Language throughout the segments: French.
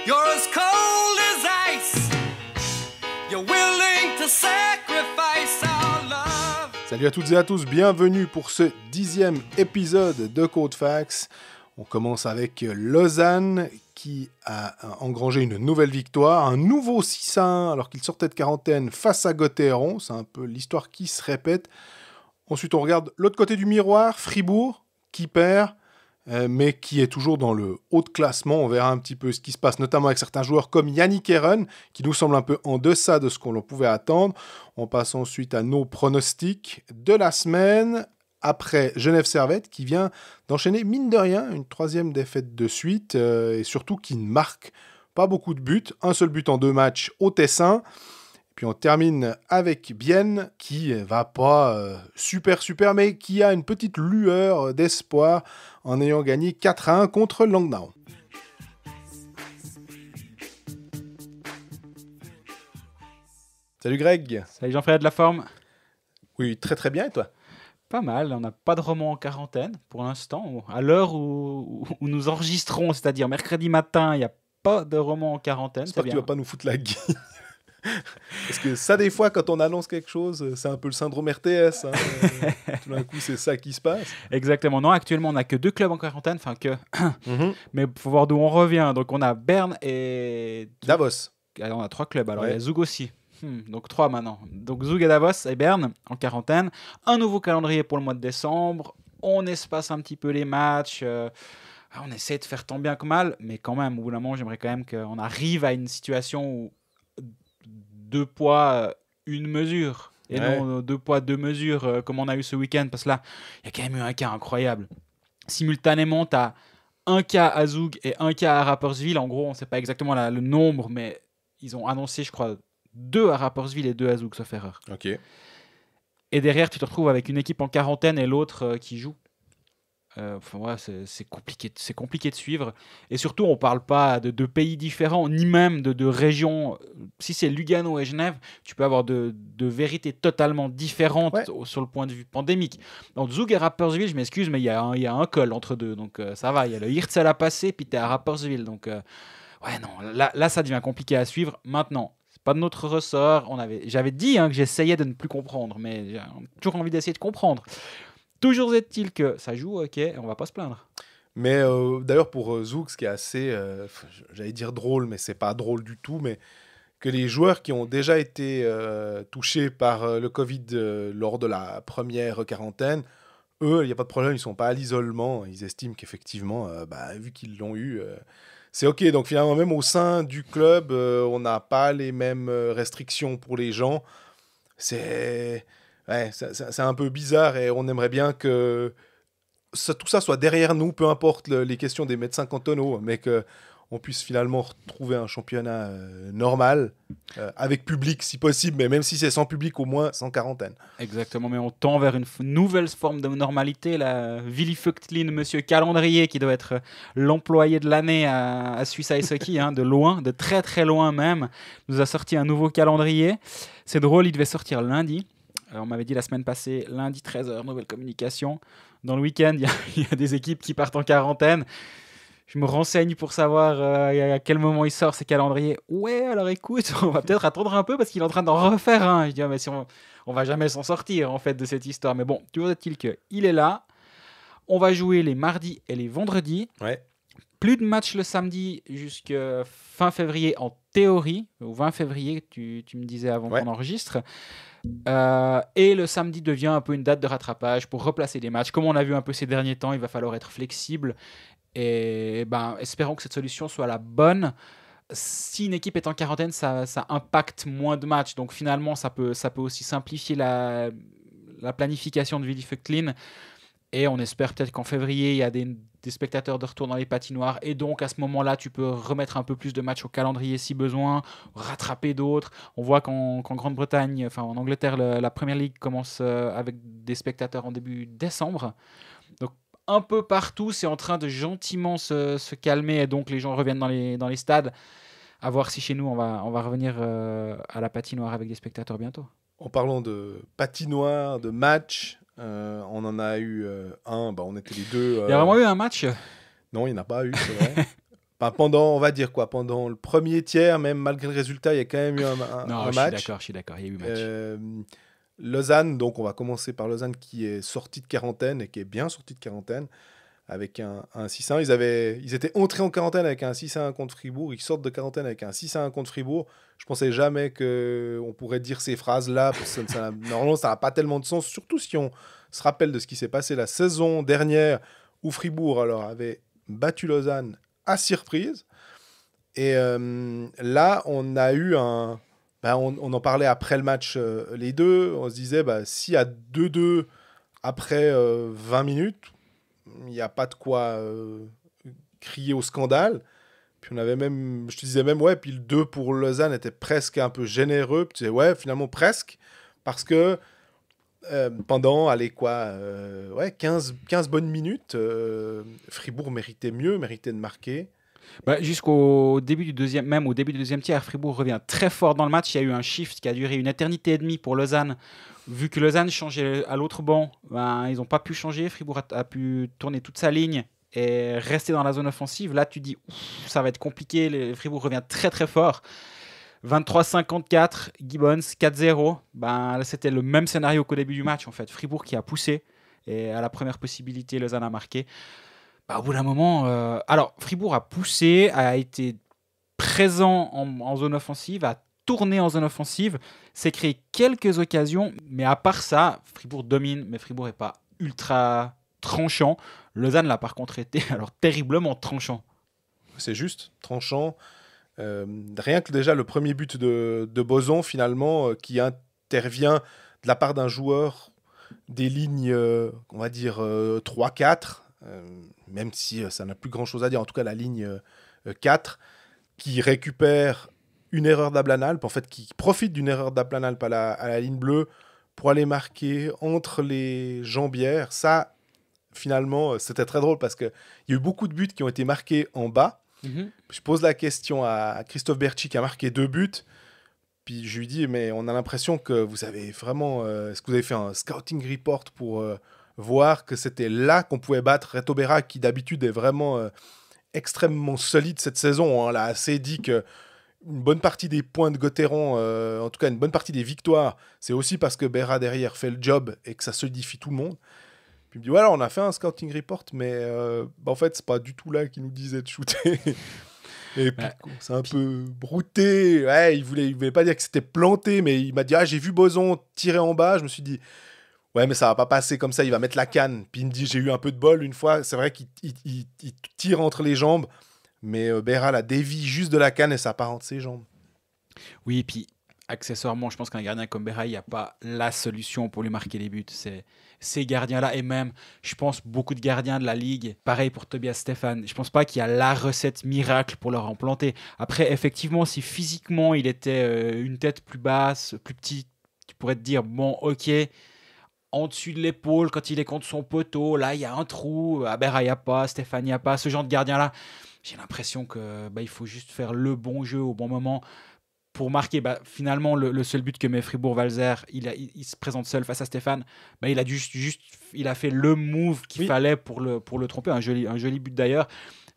You're as cold as ice. You're willing to sacrifice our love. Salut à toutes et à tous, bienvenue pour ce 10e épisode de Codefax. On commence avec Lausanne qui a engrangé une nouvelle victoire, un nouveau 6-1 alors qu'il sortait de quarantaine face à Gauthieron. C'est un peu l'histoire qui se répète. Ensuite, on regarde l'autre côté du miroir, Fribourg, qui perd, mais qui est toujours dans le haut de classement. On verra un petit peu ce qui se passe, notamment avec certains joueurs comme Yannick Heeren, qui nous semble un peu en deçà de ce qu'on pouvait attendre. On passe ensuite à nos pronostics de la semaine, après Genève Servette, qui vient d'enchaîner, mine de rien, une 3e défaite de suite, et surtout qui ne marque pas beaucoup de buts. Un seul but en 2 matchs au Tessin. Puis on termine avec Bienne, qui va pas super, mais qui a une petite lueur d'espoir en ayant gagné 4-1 contre Langnau. Salut Greg. Salut Jean-Frédéric, de la forme? Oui, très très bien, et toi? Pas mal, on n'a pas de roman en quarantaine pour l'instant. À l'heure où nous enregistrons, c'est-à-dire mercredi matin, il n'y a pas de roman en quarantaine. J'espère que tu vas pas nous foutre la guille. Parce que ça, des fois, quand on annonce quelque chose, c'est un peu le syndrome RTS. Hein. Tout d'un coup, c'est ça qui se passe. Exactement. Non, actuellement, on n'a que 2 clubs en quarantaine. Enfin, que. Mais il faut voir d'où on revient. Donc, on a Berne et. Davos. Alors, on a 3 clubs. Alors, Ouais. il y a Zug aussi. Donc, 3 maintenant. Donc, Zug et Davos et Berne en quarantaine. Un nouveau calendrier pour le mois de décembre. On espace un petit peu les matchs. On essaie de faire tant bien que mal. Mais quand même, au bout d'un moment, j'aimerais quand même qu'on arrive à une situation où 2 poids, une mesure. Et Ouais. non 2 poids, 2 mesures comme on a eu ce week-end. Parce que là, il y a quand même eu un cas incroyable. Simultanément, tu as un cas à Zug et un cas à Rapperswil. En gros, on ne sait pas exactement le nombre, mais ils ont annoncé, je crois, 2 à Rapperswil et 2 à Zug, sauf erreur. Ok. Et derrière, tu te retrouves avec une équipe en quarantaine et l'autre qui joue. C'est compliqué de suivre. Et surtout, on ne parle pas de pays différents, ni même de régions. Si c'est Lugano et Genève, tu peux avoir de vérités totalement différentes sur le point de vue pandémique. Dans Zug et Rapperswil, je m'excuse, mais il y a un col entre deux. Donc ça va, il y a le Hirtshal à passer, puis tu es à Rapperswil. Donc là, ça devient compliqué à suivre. Maintenant, c'est pas de notre ressort. J'avais dit que j'essayais de ne plus comprendre, mais j'ai toujours envie d'essayer de comprendre. Toujours est-il que ça joue, ok, on va pas se plaindre. Mais d'ailleurs, pour Zug, ce qui est assez, j'allais dire drôle, mais c'est pas drôle du tout, mais que les joueurs qui ont déjà été touchés par le Covid lors de la première quarantaine, eux, il n'y a pas de problème, ils sont pas à l'isolement. Ils estiment qu'effectivement, vu qu'ils l'ont eu, c'est ok. Donc finalement, même au sein du club, on n'a pas les mêmes restrictions pour les gens. C'est un peu bizarre et on aimerait bien que tout ça soit derrière nous, peu importe les questions des médecins cantonaux, mais qu'on puisse finalement retrouver un championnat normal, avec public si possible, mais même si c'est sans public, au moins sans quarantaine. Exactement, mais on tend vers une nouvelle forme de normalité. La Willy Vögtlin, monsieur Calendrier, qui doit être l'employé de l'année à Suisse Ice Hockey, de loin, de très très loin même, nous a sorti un nouveau calendrier. C'est drôle, il devait sortir lundi. On m'avait dit la semaine passée, lundi 13h, nouvelle communication. Dans le week-end, il y a des équipes qui partent en quarantaine. Je me renseigne pour savoir à quel moment il sort ces calendriers. Ouais, alors écoute, on va peut-être attendre un peu parce qu'il est en train d'en refaire un. Je dis, mais si on va jamais s'en sortir en fait de cette histoire. Mais bon, toujours est-il qu'il est là. On va jouer les mardis et les vendredis. Ouais. Plus de matchs le samedi jusqu'à fin février en théorie. Au 20 février, tu me disais avant qu'on enregistre. Et le samedi devient un peu une date de rattrapage pour replacer des matchs. Comme on a vu un peu ces derniers temps, il va falloir être flexible. Et espérons que cette solution soit la bonne. Si une équipe est en quarantaine, ça impacte moins de matchs. Donc finalement, ça peut aussi simplifier la planification de Willy Vögtlin. Et on espère peut-être qu'en février, il y a des spectateurs de retour dans les patinoires. Et donc, à ce moment-là, tu peux remettre un peu plus de matchs au calendrier si besoin, rattraper d'autres. On voit qu'en Grande-Bretagne, enfin en Angleterre, la Premier League commence avec des spectateurs en début décembre. Donc, un peu partout, c'est en train de gentiment se calmer. Et donc, les gens reviennent dans les stades. À voir si chez nous, on va revenir à la patinoire avec des spectateurs bientôt. En parlant de patinoire, de match, on en a eu un, on était les deux. Il y a vraiment eu un match Non, il n'y en a pas eu, c'est vrai. pendant, on va dire quoi, pendant le premier tiers, même malgré le résultat, il y a quand même eu un match. Je suis d'accord, il y a eu match. Lausanne, donc on va commencer par Lausanne qui est sortie de quarantaine et qui est bien sortie de quarantaine avec un 6-1. Ils étaient entrés en quarantaine avec un 6-1 contre Fribourg. Ils sortent de quarantaine avec un 6-1 contre Fribourg. Je pensais jamais qu'on pourrait dire ces phrases-là. Parce que normalement, ça n'a pas tellement de sens, surtout si on se rappelle de ce qui s'est passé la saison dernière où Fribourg alors, avait battu Lausanne à 6 reprises. Et là, on a eu un... on en parlait après le match, les deux. On se disait, s'il y a 2-2 après 20 minutes, il n'y a pas de quoi crier au scandale. Puis on avait même, je te disais même, puis le 2 pour Lausanne était presque un peu généreux. Puis tu disais, finalement presque. Parce que pendant, 15 bonnes minutes, Fribourg méritait mieux, méritait de marquer. Jusqu'au début du deuxième tiers, Fribourg revient très fort dans le match. Il y a eu un shift qui a duré une éternité et demie pour Lausanne. Vu que Lausanne changeait à l'autre banc, ils n'ont pas pu changer. Fribourg a pu tourner toute sa ligne et rester dans la zone offensive. Là, tu dis, ça va être compliqué. Fribourg revient très très fort. 23-54, Gibbons, 4-0. C'était le même scénario qu'au début du match, en fait. Fribourg qui a poussé et à la première possibilité, Lausanne a marqué. Au bout d'un moment, Fribourg a poussé, a été présent en zone offensive, a tourné en zone offensive, s'est créé quelques occasions, mais à part ça, Fribourg domine, mais Fribourg n'est pas ultra tranchant. Lausanne l'a par contre été terriblement tranchant. C'est juste, tranchant. Rien que déjà le premier but de Boson, finalement, qui intervient de la part d'un joueur des lignes, on va dire, 3-4, même si ça n'a plus grand-chose à dire, en tout cas la ligne 4, qui récupère une erreur d'Ablanalp, en fait, qui profite d'une erreur d'Ablanalp à la ligne bleue pour aller marquer entre les jambières. Ça, finalement, c'était très drôle parce qu'il y a eu beaucoup de buts qui ont été marqués en bas. Mm-hmm. Je pose la question à Christophe Berchi qui a marqué 2 buts. Puis je lui dis, mais on a l'impression que vous avez vraiment... est-ce que vous avez fait un scouting report pour voir que c'était là qu'on pouvait battre Reto Berra, qui d'habitude est vraiment extrêmement solide cette saison. On l'a assez dit que une bonne partie des points de Gauthieron, en tout cas une bonne partie des victoires, c'est aussi parce que Berra derrière fait le job et que ça solidifie tout le monde. Puis il me dit, voilà, on a fait un scouting report, mais en fait, c'est pas du tout là qu'il nous disait de shooter. Et puis, c'est un peu brouté. Il voulait pas dire que c'était planté, mais il m'a dit, j'ai vu Boson tirer en bas. Je me suis dit, mais ça va pas passer comme ça, il va mettre la canne. Puis il me dit, j'ai eu un peu de bol une fois. C'est vrai qu'il tire entre les jambes, mais Berra la dévie juste de la canne et ça part entre ses jambes. Oui, et puis accessoirement, je pense qu'un gardien comme Berra, il n'y a pas la solution pour lui marquer les buts. C'est ces gardiens-là, et même, je pense, beaucoup de gardiens de la Ligue, pareil pour Tobias Stefan, je pense pas qu'il y a la recette miracle pour leur en planter. Après, effectivement, si physiquement, il était une tête plus basse, plus petite, tu pourrais te dire, bon, ok, en dessus de l'épaule, quand il est contre son poteau, là, il y a un trou, Berra, il n'y a pas, Stefan, il n'y a pas, ce genre de gardien-là. J'ai l'impression qu'il faut juste faire le bon jeu au bon moment pour marquer. Finalement, le seul but que met Fribourg-Walser, il se présente seul face à Stéphane. Il a il a fait le move qu'il fallait pour le tromper. Un joli but d'ailleurs.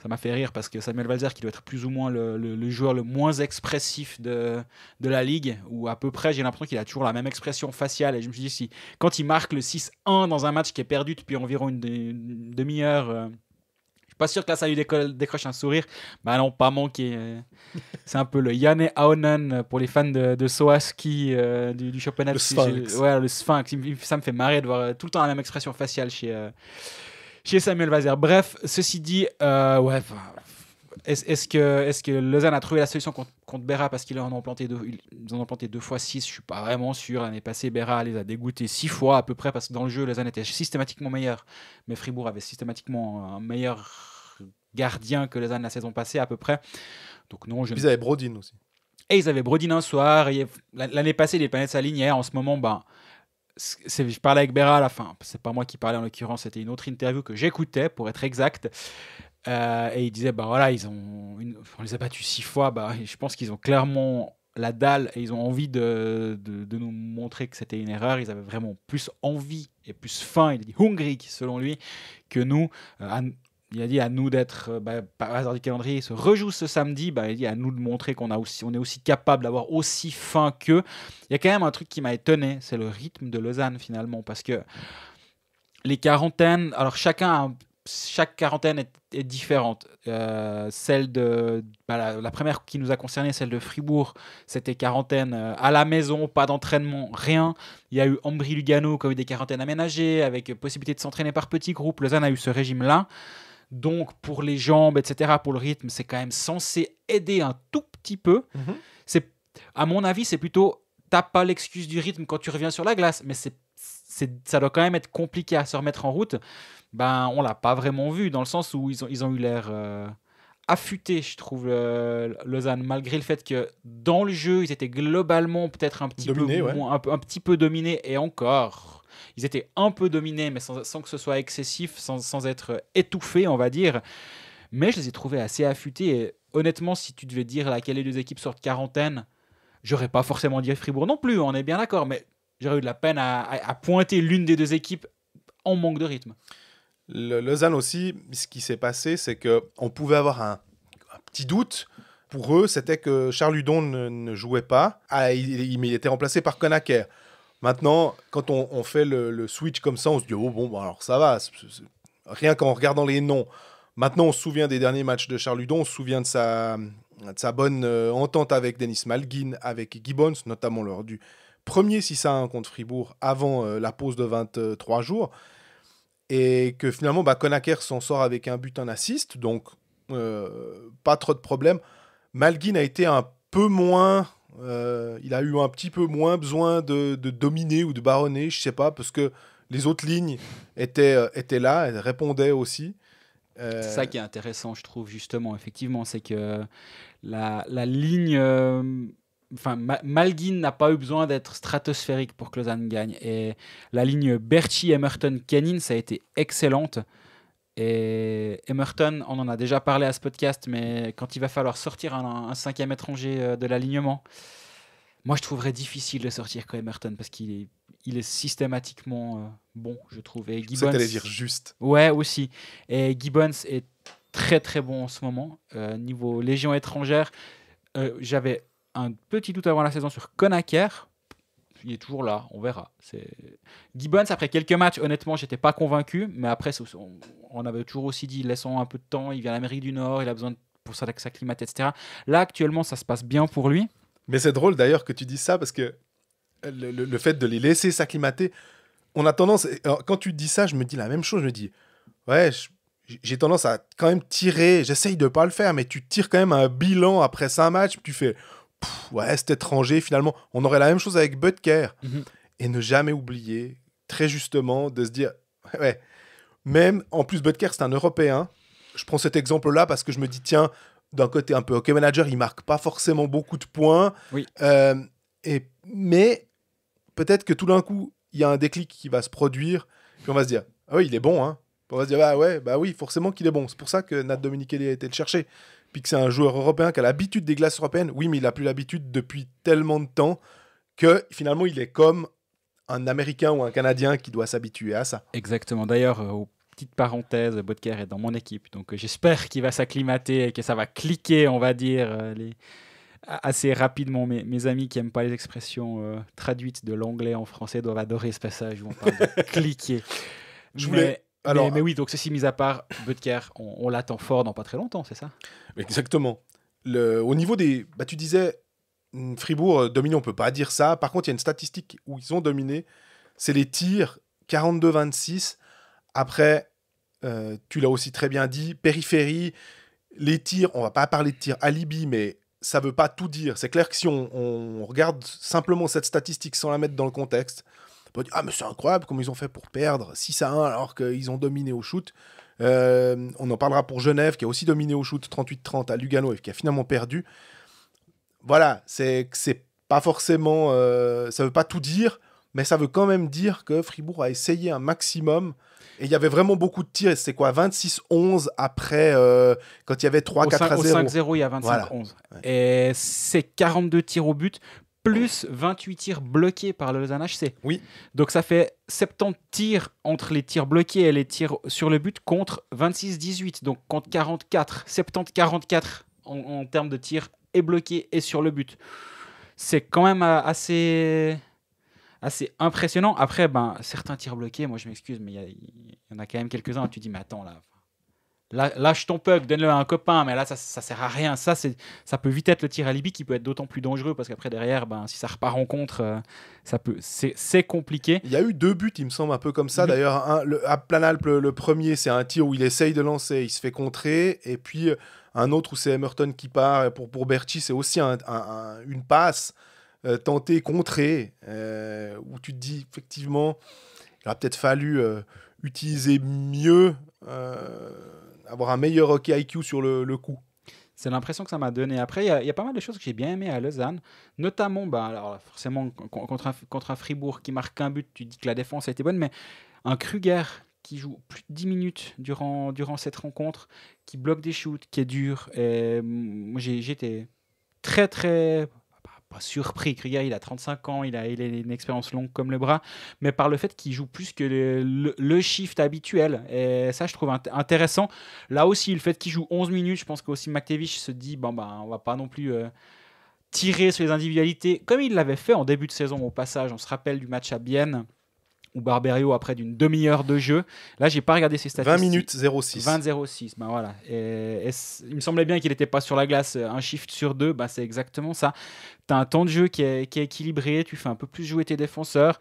Ça m'a fait rire parce que Samuel Walser, qui doit être plus ou moins le joueur le moins expressif de la Ligue, ou à peu près, j'ai l'impression qu'il a toujours la même expression faciale. Et je me suis dit, quand il marque le 6-1 dans un match qui est perdu depuis environ une demi-heure, pas sûr que là ça lui décroche un sourire. Non, pas manqué. C'est un peu le Janne Aunen pour les fans de Soaski du championnat. Le Sphinx. Le Sphinx. Ça me fait marrer de voir tout le temps la même expression faciale chez Samuel Walser. Bref, ceci dit, est-ce que Lausanne a trouvé la solution contre Berra parce qu'ils en ont planté 2 fois 6? Je suis pas vraiment sûr. L'année passée, Berra les a dégoûtés 6 fois à peu près parce que dans le jeu, Lausanne était systématiquement meilleur. Mais Fribourg avait systématiquement un meilleur gardien que Lausanne la saison passée à peu près. Donc non, ils avaient Brodin aussi. Et ils avaient Brodin un soir. L'année passée, il est pas net sa ligne. Hier, en ce moment, je parlais avec Berra à la fin. C'est pas moi qui parlais en l'occurrence, c'était une autre interview que j'écoutais pour être exact. Et il disait, on les a battus 6 fois. Je pense qu'ils ont clairement la dalle et ils ont envie de nous montrer que c'était une erreur. Ils avaient vraiment plus envie et plus faim, il dit hungrig selon lui, que nous. il a dit à nous d'être, par hasard du calendrier, il se rejoue ce samedi. Il dit à nous de montrer on est aussi capable d'avoir aussi faim qu'eux. Il y a quand même un truc qui m'a étonné, c'est le rythme de Lausanne finalement, parce que les quarantaines, alors chaque quarantaine est différente. Celle de la première qui nous a concerné, celle de Fribourg, c'était quarantaine à la maison, pas d'entraînement, rien. Il y a eu Ambry-Lugano qui a eu des quarantaines aménagées avec possibilité de s'entraîner par petits groupes. Lausanne a eu ce régime-là. Donc pour les jambes, etc., pour le rythme, c'est quand même censé aider un tout petit peu. Mm-hmm. À mon avis, c'est plutôt, t'as pas l'excuse du rythme quand tu reviens sur la glace, mais ça doit quand même être compliqué à se remettre en route. On l'a pas vraiment vu, dans le sens où ils ont eu l'air affûtés, je trouve, Lausanne, malgré le fait que dans le jeu, ils étaient globalement peut-être un petit peu dominés, et encore, ils étaient un peu dominés, mais sans que ce soit excessif, sans être étouffés, on va dire. Mais je les ai trouvés assez affûtés, et honnêtement, si tu devais dire laquelle des deux équipes sortent quarantaine, j'aurais pas forcément dit Fribourg non plus, on est bien d'accord, mais j'aurais eu de la peine à pointer l'une des deux équipes en manque de rythme. Lausanne aussi, ce qui s'est passé, c'est qu'on pouvait avoir un petit doute. Pour eux, c'était que Charles Hudon ne jouait pas. Il était remplacé par Conacher. Maintenant, quand on fait le switch comme ça, on se dit alors ça va. Rien qu'en regardant les noms. Maintenant, on se souvient des derniers matchs de Charles Hudon. On se souvient de sa bonne entente avec Denis Malguin, avec Gibbons, notamment lors du premier 6-1 contre Fribourg avant la pause de 23 jours. Et que finalement, Conacher s'en sort avec un but, un assist. Donc, pas trop de problèmes. Malguin a été un peu moins... il a eu un petit peu moins besoin de dominer ou de baronner, je sais pas, parce que les autres lignes étaient là, elles répondaient aussi. C'est ça qui est intéressant, je trouve, justement, effectivement, c'est que la ligne... Malguin n'a pas eu besoin d'être stratosphérique pour que Lausanne gagne. Et la ligne Berchi, Emerton, Kenin, ça a été excellente. Et Emerton, on en a déjà parlé à ce podcast, mais quand il va falloir sortir un cinquième étranger de l'alignement, moi je trouverais difficile de sortir comme Emerton parce qu'il est systématiquement bon, je trouve. Et Gibbons, ça t'allais dire juste. Ouais, aussi. Et Gibbons est très très bon en ce moment. Niveau légion étrangère, j'avais un petit doute avant la saison sur Conacher. Il est toujours là, on verra. Gibbons, après quelques matchs, honnêtement, j'étais pas convaincu, mais après, on avait toujours aussi dit, laissons un peu de temps, il vient d'Amérique du Nord, il a besoin pour s'acclimater, etc. Là, actuellement, ça se passe bien pour lui. Mais c'est drôle d'ailleurs que tu dises ça, parce que le fait de les laisser s'acclimater, on a tendance, quand tu dis ça, je me dis la même chose, je me dis, ouais, j'ai tendance à quand même tirer, j'essaye de pas le faire, mais tu tires quand même un bilan après 5 matchs, tu fais... ouais, cet étranger, finalement, on aurait la même chose avec Butker. Et ne jamais oublier, très justement, de se dire, ouais, même, en plus, Butker, c'est un Européen. Je prends cet exemple-là parce que je me dis, tiens, d'un côté un peu hockey manager, il marque pas forcément beaucoup de points. Oui. Mais peut-être que tout d'un coup, il y a un déclic qui va se produire, puis on va se dire, ah oui, il est bon, hein. On va se dire, bah oui, forcément qu'il est bon. C'est pour ça que Nat Dominicelli a été le chercher. Puis que c'est un joueur européen qui a l'habitude des glaces européennes. Oui, mais il n'a plus l'habitude depuis tellement de temps que finalement, il est comme un Américain ou un Canadien qui doit s'habituer à ça. Exactement. D'ailleurs, petite parenthèse, Butker est dans mon équipe. Donc j'espère qu'il va s'acclimater et que ça va cliquer, on va dire, assez rapidement. Mes amis qui n'aiment pas les expressions traduites de l'anglais en français doivent adorer ce passage où on parle de cliquer. Mais oui, donc ceci mis à part, Butker, on l'attend fort dans pas très longtemps, c'est ça? Exactement. Au niveau des... tu disais, Fribourg dominé, on peut pas dire ça. Par contre, il y a une statistique où ils ont dominé, c'est les tirs, 42-26. Après, tu l'as aussi très bien dit, périphérie, les tirs, on va pas parler de tirs alibi, mais ça veut pas tout dire. C'est clair que si on regarde simplement cette statistique sans la mettre dans le contexte, on peut dire, ah mais c'est incroyable comment ils ont fait pour perdre 6-1 alors qu'ils ont dominé au shoot. On en parlera pour Genève qui a aussi dominé au shoot 38-30 à Lugano et qui a finalement perdu. Voilà, c'est pas forcément... ça veut pas tout dire, mais ça veut quand même dire que Fribourg a essayé un maximum. Et il y avait vraiment beaucoup de tirs. C'est quoi, 26-11 après, quand il y avait 3-4-0. Au 5-0, il y a 25-11. Voilà. Ouais. Et c'est 42 tirs au but plus 28 tirs bloqués par le Lausanne HC. Oui. Donc ça fait 70 tirs entre les tirs bloqués et les tirs sur le but contre 26-18, donc contre 44. 70-44 en termes de tirs et bloqués et sur le but. C'est quand même assez impressionnant. Après, certains tirs bloqués, moi je m'excuse, mais il y en a quand même quelques-uns où tu dis, mais attends, lâche ton puck, donne-le à un copain, mais là ça sert à rien. Ça peut vite être le tir alibi qui peut être d'autant plus dangereux parce qu'après derrière, si ça repart en contre, c'est compliqué. Il y a eu 2 buts, il me semble, un peu comme ça. D'ailleurs, à Planalp, le premier, c'est un tir où il essaye de lancer, il se fait contrer, et puis un autre où c'est Emerton qui part. Pour Berchi, c'est aussi une passe tentée, contrée, où tu te dis effectivement, il aurait peut-être fallu utiliser mieux. Avoir un meilleur hockey IQ sur le coup. C'est l'impression que ça m'a donné. Après, il y a pas mal de choses que j'ai bien aimées à Lausanne, notamment, alors forcément, contre un Fribourg qui marque un but, tu dis que la défense a été bonne, mais un Kruger qui joue plus de 10 minutes durant cette rencontre, qui bloque des shoots, qui est dur. Et moi, j'étais très, très... pas surpris. Kruger, il a 35 ans, il a une expérience longue comme le bras, mais par le fait qu'il joue plus que le shift habituel. Et ça, je trouve intéressant. Là aussi, le fait qu'il joue 11 minutes, je pense qu'aussi McTavish se dit, on va pas non plus tirer sur les individualités, comme il l'avait fait en début de saison au passage. On se rappelle du match à Bienne, où Barberio, après d'une demi-heure de jeu, là, j'ai pas regardé ses statistiques. 20 minutes 0-6. 20-0-6, voilà. Et il me semblait bien qu'il n'était pas sur la glace un shift sur 2, c'est exactement ça. Tu as un temps de jeu qui est équilibré, tu fais un peu plus jouer tes défenseurs.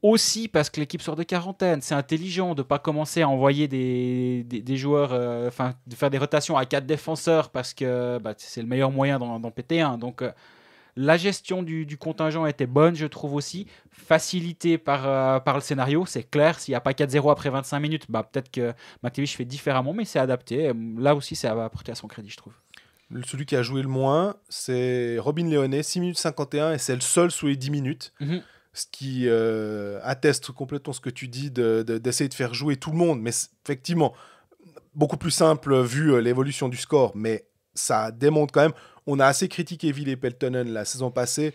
Aussi parce que l'équipe sort de quarantaine, c'est intelligent de ne pas commencer à envoyer des joueurs, de faire des rotations à 4 défenseurs parce que c'est le meilleur moyen d'en péter un. Donc, la gestion du contingent était bonne, je trouve aussi. Facilitée par le scénario, c'est clair. S'il n'y a pas 4-0 après 25 minutes, peut-être que McTavish fait différemment, mais c'est adapté. Là aussi, c'est à apporter à son crédit, je trouve. Celui qui a joué le moins, c'est Robin Léonet, 6 minutes 51, et c'est le seul sous les 10 minutes. Mm-hmm. Ce qui atteste complètement ce que tu dis d'essayer de faire jouer tout le monde. Mais effectivement, beaucoup plus simple vu l'évolution du score, mais ça démontre quand même. On a assez critiqué Ville et Peltonen la saison passée,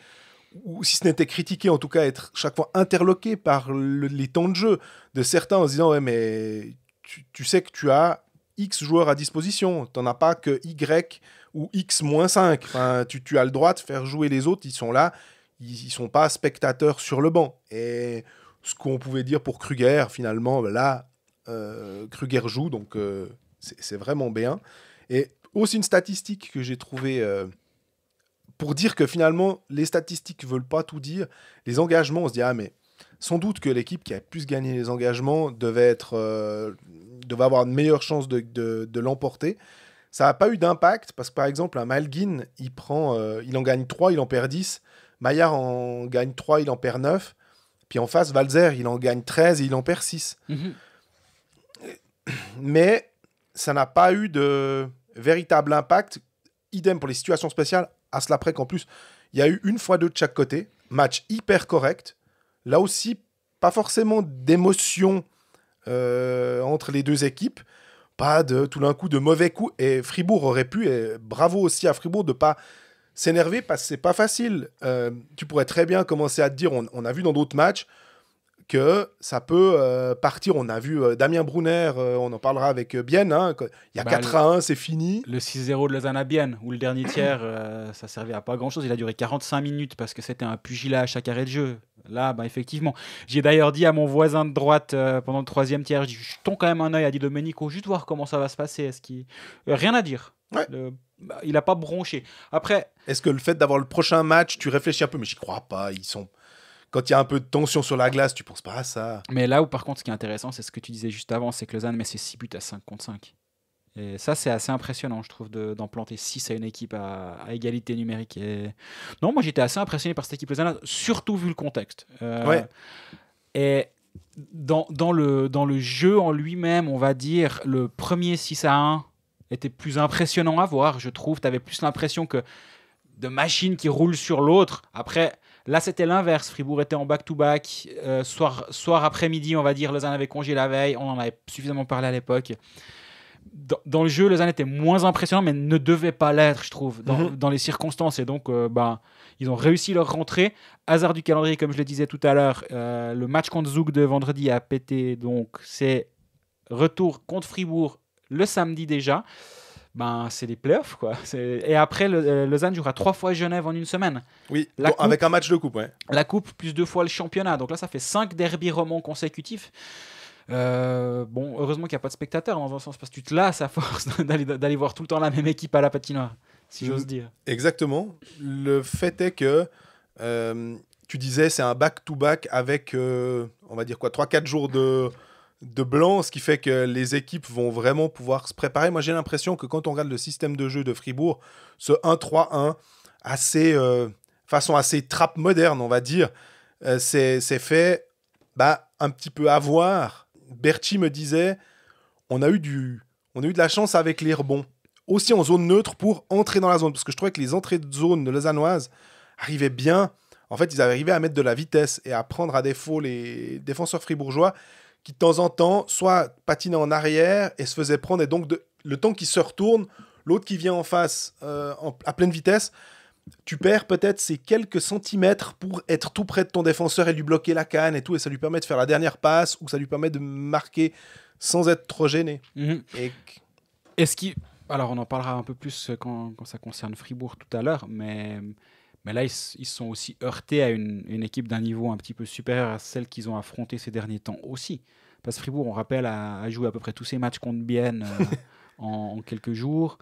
ou si ce n'était critiqué, en tout cas être chaque fois interloqué par les temps de jeu de certains en se disant « Ouais, mais tu sais que tu as X joueurs à disposition, tu n'en as pas que Y ou X-5. Enfin, tu as le droit de faire jouer les autres, ils sont là, ils ne sont pas spectateurs sur le banc. » Et ce qu'on pouvait dire pour Kruger, finalement, là, Kruger joue, donc c'est vraiment bien. Et aussi une statistique que j'ai trouvée pour dire que finalement, les statistiques ne veulent pas tout dire. Les engagements, on se dit, mais sans doute que l'équipe qui a plus gagné les engagements devait avoir une meilleure chance de l'emporter. Ça n'a pas eu d'impact parce que, par exemple, un Malguin, il en gagne 3, il en perd 10. Maillard en gagne 3, il en perd 9. Puis en face, Valzer, il en gagne 13 et il en perd 6. Mm-hmm. Mais ça n'a pas eu de véritable impact. Idem pour les situations spéciales, à cela près qu'en plus, il y a eu 1 fois 2 de chaque côté. Match hyper correct. Là aussi, pas forcément d'émotion entre les deux équipes. Pas tout d'un coup de mauvais coups. Et Fribourg aurait pu, et bravo aussi à Fribourg de ne pas s'énerver parce que c'est pas facile. Tu pourrais très bien commencer à te dire, on a vu dans d'autres matchs, que ça peut partir. On a vu Damien Brunner, on en parlera avec Bienne. Il y a 4-1, c'est fini. Le 6-0 de Lausanne à Bienne, où le dernier tiers, ça servait à pas grand-chose. Il a duré 45 minutes parce que c'était un pugilat à chaque arrêt de jeu. Là, effectivement. J'ai d'ailleurs dit à mon voisin de droite pendant le 3e tiers, je jetons quand même un œil à Di Domenico, juste voir comment ça va se passer. Rien à dire. Ouais. Il n'a pas bronché. Après, est-ce que le fait d'avoir le prochain match, tu réfléchis un peu, mais j'y crois pas. Quand il y a un peu de tension sur la glace, tu penses pas à ça. Mais là où, par contre, ce qui est intéressant, c'est ce que tu disais juste avant, c'est que Lausanne met ses 6 buts à 5 contre 5. Et ça, c'est assez impressionnant, je trouve, d'en planter 6 à une équipe à égalité numérique. Et... Non, moi, j'étais assez impressionné par cette équipe lausannoise, surtout vu le contexte. Ouais. Et dans le jeu en lui-même, on va dire, le premier 6-1 était plus impressionnant à voir, je trouve. Tu avais plus l'impression que de machines qui roulent sur l'autre. Après... Là, c'était l'inverse. Fribourg était en back-to-back. Soir après-midi, on va dire, Lausanne avait congé la veille. On en avait suffisamment parlé à l'époque. dans le jeu, Lausanne était moins impressionnant, mais ne devait pas l'être, je trouve, dans les circonstances. Et donc, ils ont réussi leur rentrée. Hasard du calendrier, comme je le disais tout à l'heure, le match contre Zoug de vendredi a pété. Donc, c'est retour contre Fribourg le samedi déjà. C'est les playoffs, quoi. Et après, Lausanne jouera 3 fois Genève en une semaine. Oui, avec un match de coupe, ouais. La coupe, plus 2 fois le championnat. Donc là, ça fait 5 derbys romans consécutifs. Heureusement qu'il n'y a pas de spectateurs dans un sens, parce que tu te lasses à force d'aller voir tout le temps la même équipe à la patinoire, si j'ose dire. Exactement. Le fait est que tu disais c'est un back-to-back avec on va dire quoi, 3-4 jours de blanc, ce qui fait que les équipes vont vraiment pouvoir se préparer. Moi j'ai l'impression que quand on regarde le système de jeu de Fribourg, ce 1-3-1 façon assez trappe moderne, on va dire, c'est fait un petit peu avoir. Berti me disait, on a eu de la chance avec les rebonds, aussi en zone neutre pour entrer dans la zone, parce que je trouvais que les entrées de zone de lausannoise arrivaient bien. En fait, ils arrivaient à mettre de la vitesse et à prendre à défaut les défenseurs fribourgeois qui, de temps en temps, soit patinaient en arrière et se faisaient prendre, et donc le temps qu'ils se retournent, l'autre qui vient en face à pleine vitesse, tu perds peut-être ces quelques centimètres pour être tout près de ton défenseur et lui bloquer la canne et tout, et ça lui permet de faire la dernière passe ou ça lui permet de marquer sans être trop gêné. Alors on en parlera un peu plus quand ça concerne Fribourg tout à l'heure, mais là ils sont aussi heurtés à une équipe d'un niveau un petit peu supérieur à celle qu'ils ont affrontée ces derniers temps aussi. Parce que Fribourg, on rappelle, a joué à peu près tous ses matchs contre Bienne en quelques jours.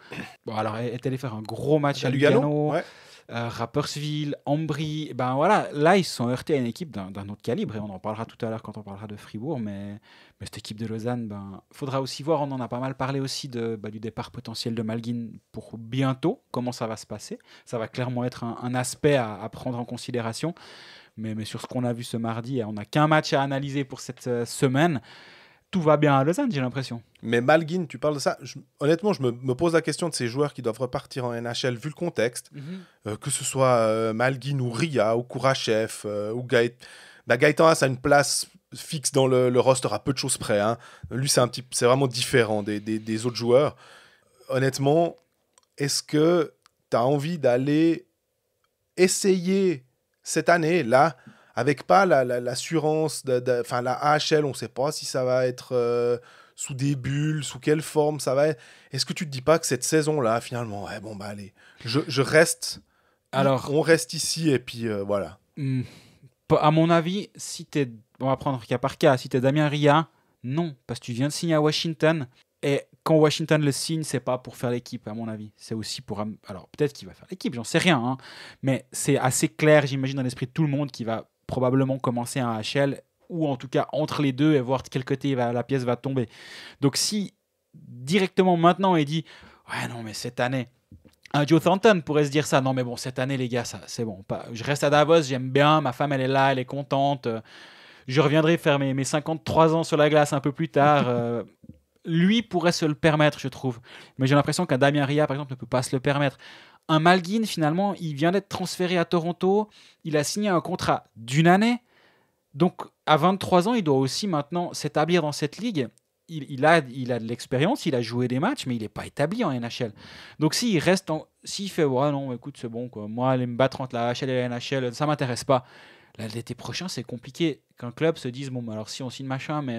Alors est allé faire un gros match à Lugano. Ouais. Rapperswil, Ambry, là ils se sont heurtés à une équipe d'un autre calibre, et on en parlera tout à l'heure quand on parlera de Fribourg, mais cette équipe de Lausanne, faudra aussi voir, on en a pas mal parlé aussi du départ potentiel de Malguin pour bientôt, comment ça va se passer. Ça va clairement être un aspect à prendre en considération, mais sur ce qu'on a vu ce mardi, on n'a qu'un match à analyser pour cette semaine. Tout va bien à Lausanne, j'ai l'impression. Mais Malguin, tu parles de ça. Honnêtement, je me pose la question de ces joueurs qui doivent repartir en NHL, vu le contexte, que ce soit Malguin ou Ria ou Kourachev ou Gaëtan. Gaëtan a une place fixe dans le roster à peu de choses près. Hein. Lui, c'est vraiment différent des autres joueurs. Honnêtement, est-ce que tu as envie d'aller essayer cette année, là, avec pas l'assurance, la AHL, on ne sait pas si ça va être sous des bulles, sous quelle forme ça va être. Est-ce que tu te dis pas que cette saison-là, finalement, allez, je reste, alors, on reste ici et puis voilà. À mon avis, on va prendre cas par cas, si tu es Damien Ria, non, parce que tu viens de signer à Washington, et quand Washington le signe, c'est pas pour faire l'équipe, à mon avis. C'est aussi pour... Alors, peut-être qu'il va faire l'équipe, j'en sais rien, hein, mais c'est assez clair, j'imagine, dans l'esprit de tout le monde, qu'il va probablement commencer un HL, ou en tout cas entre les deux, et voir de quel côté la pièce va tomber. Donc si directement maintenant il dit « Ouais, non, mais cette année... » Un Joe Thornton pourrait se dire ça. Non, mais bon, cette année, les gars, ça, c'est bon. Je reste à Davos, j'aime bien, ma femme, elle est là, elle est contente. Je reviendrai faire mes 53 ans sur la glace un peu plus tard. Lui pourrait se le permettre, je trouve. Mais j'ai l'impression qu'un Damien Ria, par exemple, ne peut pas se le permettre. Un Malguin, finalement, il vient d'être transféré à Toronto. Il a signé un contrat d'1 année. Donc, à 23 ans, il doit aussi maintenant s'établir dans cette ligue. Il a de l'expérience, il a joué des matchs, mais il n'est pas établi en NHL. Donc, s'il fait « Ouais, non, écoute, c'est bon, quoi. Moi, aller me battre entre la HL et la NHL, ça ne m'intéresse pas. » L'été prochain, c'est compliqué qu'un club se dise « Bon, alors si on signe machin, mais...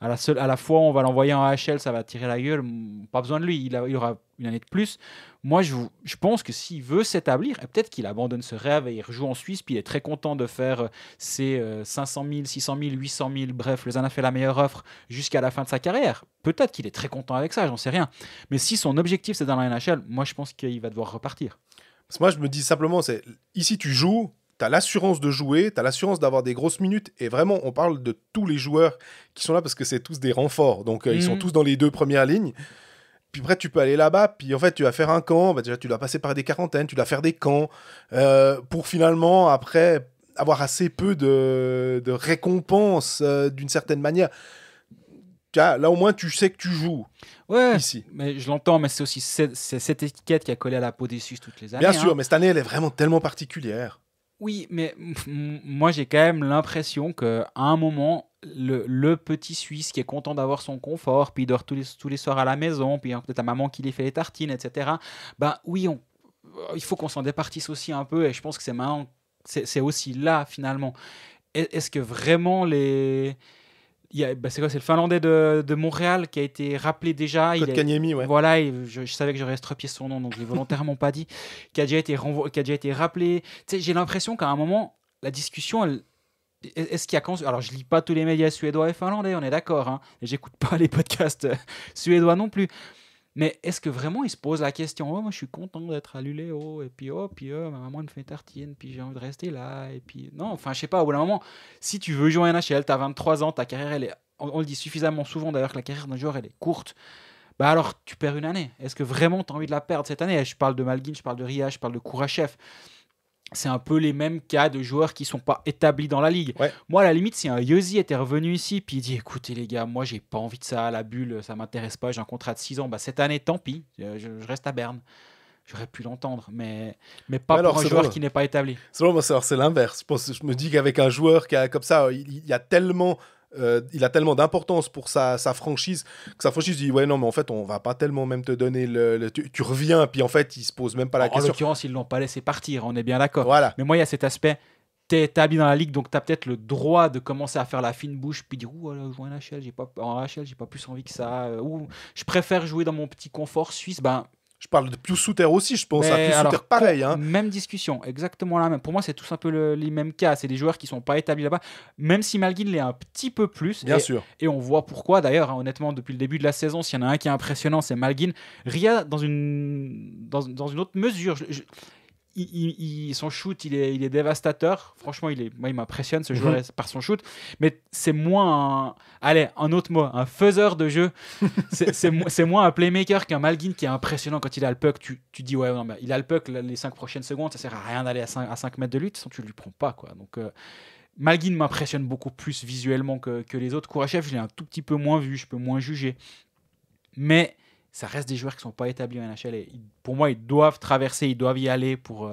à la fois, on va l'envoyer en AHL, ça va tirer la gueule. Pas besoin de lui, il aura une année de plus. » Moi, je pense que s'il veut s'établir, et peut-être qu'il abandonne ce rêve et il rejoue en Suisse, puis il est très content de faire ses 500 000, 600 000, 800 000, bref, Lausanne a fait la meilleure offre jusqu'à la fin de sa carrière. Peut-être qu'il est très content avec ça, j'en sais rien. Mais si son objectif, c'est dans la NHL, moi, je pense qu'il va devoir repartir. Parce que moi, je me dis simplement, ici, tu joues, tu as l'assurance de jouer, tu as l'assurance d'avoir des grosses minutes, et vraiment, on parle de tous les joueurs qui sont là parce que c'est tous des renforts, donc ils sont tous dans les 2 premières lignes. Puis après, tu peux aller là-bas, puis en fait, tu vas faire un camp, déjà, tu dois passer par des quarantaines, tu dois faire des camps, pour finalement, après, avoir assez peu de récompenses d'une certaine manière. Là, au moins, tu sais que tu joues. Ouais, ici. Mais je l'entends, mais c'est aussi cette étiquette qui a collé à la peau des Suisses toutes les années. Bien sûr, mais cette année, elle est vraiment tellement particulière. Oui, mais moi j'ai quand même l'impression qu'à un moment, le petit Suisse qui est content d'avoir son confort, puis il dort tous les soirs à la maison, puis peut-être ta maman qui lui fait les tartines, etc. Ben oui, il faut qu'on s'en départisse aussi un peu, et je pense que c'est aussi là, finalement. Est-ce que vraiment c'est quoi, c'est le Finlandais de Montréal qui a été rappelé déjà. Kotkaniemi, ouais. Voilà, je savais que j'aurais estropié son nom, donc je l'ai volontairement pas dit. Qui a déjà été rappelé. Tu sais, j'ai l'impression qu'à un moment, la discussion, est-ce qu'il y a alors je lis pas tous les médias suédois et finlandais, on est d'accord, hein, et j'écoute pas les podcasts suédois non plus. Mais est-ce que vraiment ils se posent la question, moi je suis content d'être à Luleå, et puis ma maman me fait une tartine, puis j'ai envie de rester là, et puis non, enfin je sais pas, au bout d'un moment, si tu veux jouer à NHL, t'as 23 ans, ta carrière elle est, on le dit suffisamment souvent d'ailleurs que la carrière d'un joueur elle est courte, bah alors tu perds une année. Est-ce que vraiment t'as envie de la perdre cette année? Je parle de Malgin, je parle de Ria, je parle de Kourachev. C'est un peu les mêmes cas de joueurs qui sont pas établis dans la ligue. Ouais. Moi, à la limite, si un Yossi était revenu ici puis il dit écoutez les gars, moi j'ai pas envie de ça, la bulle, ça m'intéresse pas, j'ai un contrat de 6 ans, bah cette année tant pis, je reste à Berne. J'aurais pu l'entendre, mais pas pour un joueur qui n'est pas établi. C'est l'inverse. Je me dis qu'avec un joueur qui a comme ça, il a tellement d'importance pour sa franchise, que sa franchise dit ouais non mais en fait on va pas tellement même te donner tu reviens, puis en fait il se pose même pas la question. En l'occurrence ils l'ont pas laissé partir, on est bien d'accord. Voilà. Mais moi il y a cet aspect, t'es établi dans la ligue, donc t'as peut-être le droit de commencer à faire la fine bouche, puis dire jouer en NHL, j'ai pas plus envie que ça, ou je préfère jouer dans mon petit confort suisse. Je parle de Pius Suter aussi, je pense à Pius Suter pareil. Hein. Même discussion, exactement la même. Pour moi, c'est tous un peu les mêmes cas. C'est des joueurs qui ne sont pas établis là-bas, même si Malgin l'est un petit peu plus. Bien sûr. Et on voit pourquoi, d'ailleurs, hein, honnêtement, depuis le début de la saison, s'il y en a un qui est impressionnant, c'est Malgin. Ria, dans une autre mesure. Son shoot, il est dévastateur. Franchement, moi, il m'impressionne, ce joueur, par son shoot. Mais c'est moins un autre mot, un faiseur de jeu. c'est moins un playmaker qu'un Malgin qui est impressionnant quand il a le puck. Tu dis, ouais, non, mais il a le puck les 5 prochaines secondes, ça sert à rien d'aller à 5 mètres de lui, sinon tu ne lui prends pas, quoi. Donc, Malgin m'impressionne beaucoup plus visuellement que les autres. Kourachev, je l'ai un tout petit peu moins vu, je peux moins juger. Mais ça reste des joueurs qui ne sont pas établis en NHL. Et pour moi, ils doivent traverser, ils doivent y aller pour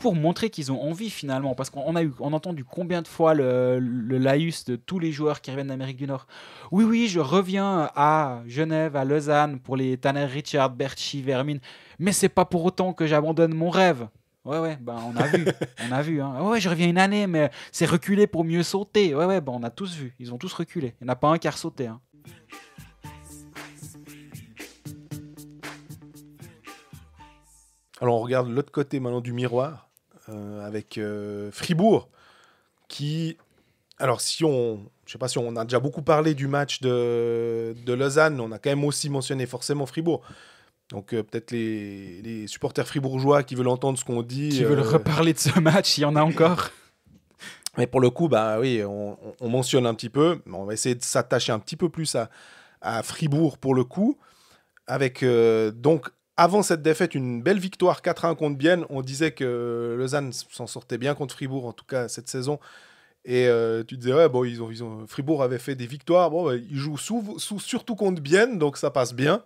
montrer qu'ils ont envie finalement. Parce qu'on a entendu combien de fois le laïus de tous les joueurs qui reviennent d'Amérique du Nord. Oui, je reviens à Genève, à Lausanne pour les Tanner Richard, Berchi, Vermin. Mais c'est pas pour autant que j'abandonne mon rêve. Ouais, on a vu. Hein. Ouais, je reviens une année, mais c'est reculer pour mieux sauter. Ouais, on a tous vu. Ils ont tous reculé. Il n'y en a pas un qui a ressauté. Hein. Alors on regarde l'autre côté maintenant du miroir, avec Fribourg, qui... Alors je sais pas si on a déjà beaucoup parlé du match de Lausanne, on a quand même aussi mentionné forcément Fribourg. Donc peut-être les supporters fribourgeois qui veulent entendre ce qu'on dit... Qui veulent reparler de ce match, il y en a encore. Mais pour le coup, oui, on mentionne un petit peu, mais on va essayer de s'attacher un petit peu plus à Fribourg pour le coup, avec donc... Avant cette défaite, une belle victoire 4-1 contre Bienne. On disait que Lausanne s'en sortait bien contre Fribourg, en tout cas cette saison. Et tu disais, ouais, bon, Fribourg avait fait des victoires. Bon, ils jouent surtout contre Bienne, donc ça passe bien.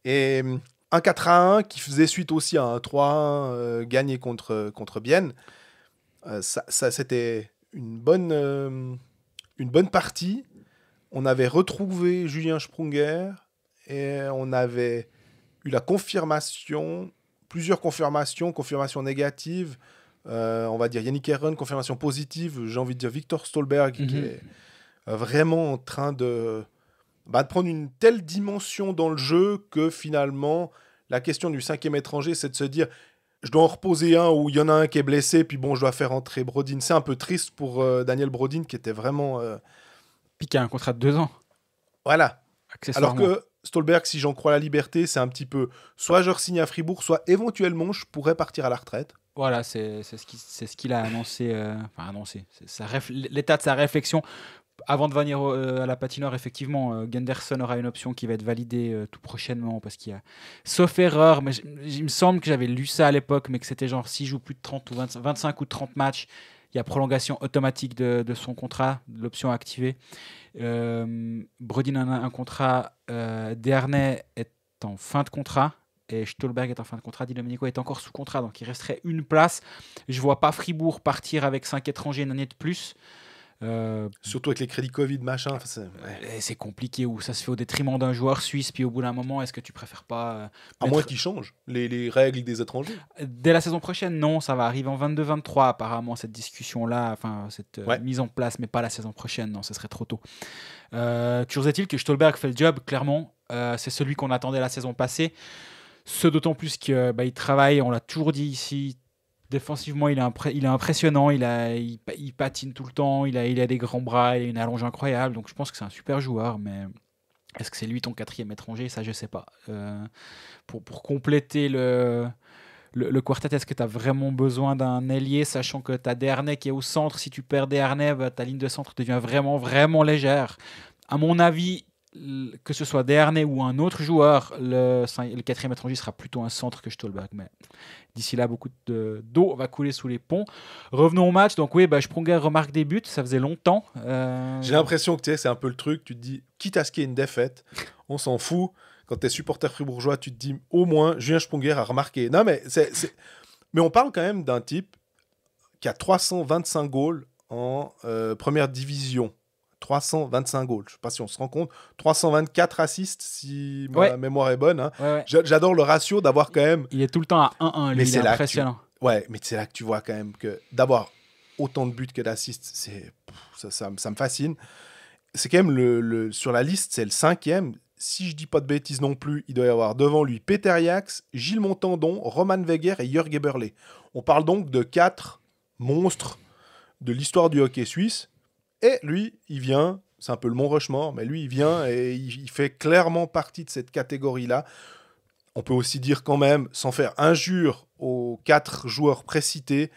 Et un 4-1 qui faisait suite aussi à un 3-1 gagné contre Bienne. Ça, c'était une bonne partie. On avait retrouvé Julien Sprunger et on avait eu la confirmation, plusieurs confirmations négatives, on va dire Yannick Herron, confirmation positive, j'ai envie de dire Victor Stolberg, qui est vraiment en train de prendre une telle dimension dans le jeu que finalement, la question du 5e étranger, c'est de se dire, je dois en reposer un ou il y en a un qui est blessé, puis bon, je dois faire entrer Brodin. C'est un peu triste pour Daniel Brodin, qui était vraiment... Puis qui a un contrat de 2 ans. Voilà. Alors que Stolberg, si j'en crois la liberté, c'est un petit peu soit je re-signe à Fribourg, soit éventuellement je pourrais partir à la retraite. Voilà, c'est ce qu'il a annoncé. C'est l'état de sa réflexion. Avant de venir à la patinoire, effectivement, Gunderson aura une option qui va être validée tout prochainement, parce qu'il y a, sauf erreur, mais il me semble que j'avais lu ça à l'époque, mais que c'était genre s'il joue plus de 30 ou 25 ou 30 matchs, il y a prolongation automatique de son contrat, de l'option activée. Brodin a un contrat, Desharnais est en fin de contrat et Stolberg est en fin de contrat. Di Domenico est encore sous contrat, donc il resterait une place. Je vois pas Fribourg partir avec 5 étrangers une année de plus. Surtout avec les crédits Covid, machin. C'est compliqué, où ça se fait au détriment d'un joueur suisse, puis au bout d'un moment, est-ce que tu préfères pas... À moins qu'ils changent les règles des étrangers. Dès la saison prochaine, non, ça va arriver en 22-23, apparemment, cette discussion-là, enfin, cette mise en place, mais pas la saison prochaine, non, ce serait trop tôt. Toujours est-il que Stolberg fait le job, clairement. C'est celui qu'on attendait la saison passée. Ce d'autant plus qu'il travaille, on l'a toujours dit ici, défensivement, il est impressionnant, il patine tout le temps, il a des grands bras, il a une allonge incroyable, donc je pense que c'est un super joueur, mais est-ce que c'est lui ton 4e étranger? Ça, je sais pas. Pour compléter le quartet, est-ce que tu as vraiment besoin d'un ailier, sachant que tu as Desharnais qui est au centre? Si tu perds Desharnais, ta ligne de centre devient vraiment, vraiment légère. À mon avis, que ce soit Desharnais ou un autre joueur, le 4e étranger sera plutôt un centre que Stolberg. Mais d'ici là, beaucoup d'eau va couler sous les ponts. Revenons au match. Donc oui, Sprunger remarque des buts. Ça faisait longtemps. J'ai l'impression que c'est un peu le truc. Tu te dis, quitte à ce qu'il y ait une défaite, on s'en fout. Quand tu es supporter fribourgeois, tu te dis, au moins, Julien Sprunger a remarqué. Non, mais mais on parle quand même d'un type qui a 325 goals en première division. 325 goals. Je ne sais pas si on se rend compte. 324 assists, si ma mémoire est bonne. Hein. Ouais. J'adore le ratio d'avoir quand même... Il est tout le temps à 1-1, lui, mais c'est impressionnant. Ouais, mais c'est là que tu vois quand même que d'avoir autant de buts que d'assists, ça me fascine. C'est quand même, sur la liste, c'est le 5e. Si je dis pas de bêtises non plus, il doit y avoir devant lui Peter Jax, Gilles Montandon, Roman Weger et Jörg Eberle. On parle donc de 4 monstres de l'histoire du hockey suisse. Et lui, il vient, c'est un peu le Mont Rushmore, mais lui, il vient et il fait clairement partie de cette catégorie-là. On peut aussi dire quand même, sans faire injure aux 4 joueurs précités,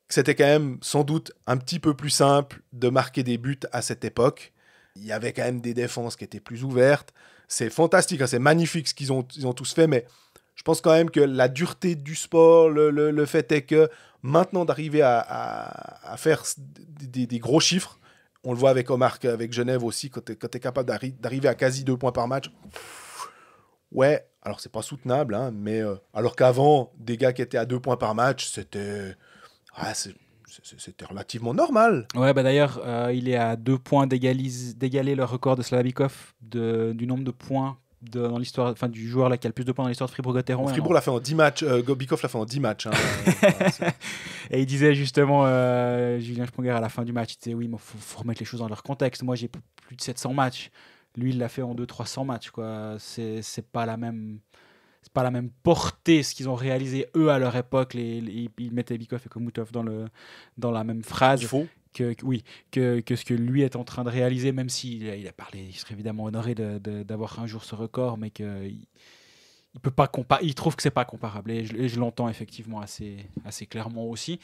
que c'était quand même sans doute un petit peu plus simple de marquer des buts à cette époque. Il y avait quand même des défenses qui étaient plus ouvertes. C'est fantastique, hein, c'est magnifique ce qu'ils ont tous fait, mais je pense quand même que la dureté du sport, le fait est que maintenant d'arriver à faire des gros chiffres, on le voit avec Omar, avec Genève aussi, quand tu es capable d'arriver à quasi 2 points par match, ouais, alors c'est pas soutenable, hein, mais alors qu'avant, des gars qui étaient à 2 points par match, c'était relativement normal. Ouais, d'ailleurs, il est à 2 points d'égaler le record de Slavikov du nombre de points dans l'histoire, enfin du joueur là qui a le plus de points dans l'histoire de Fribourg-Gotteron. Fribourg l'a fait en 10 matchs, Bikov l'a fait en 10 matchs. Hein, et il disait justement, Julien Sprunger à la fin du match, il disait oui, mais faut remettre les choses dans leur contexte. Moi, j'ai plus de 700 matchs. Lui, il l'a fait en 200-300 matchs, quoi. C'est pas la même portée ce qu'ils ont réalisé eux à leur époque. Ils mettaient Bikov et Komutov dans la même phrase. Il faut. Que ce que lui est en train de réaliser, même s'il a parlé, il serait évidemment honoré d'avoir un jour ce record, mais qu'il peut pas il trouve que c'est pas comparable, et je l'entends effectivement assez clairement aussi.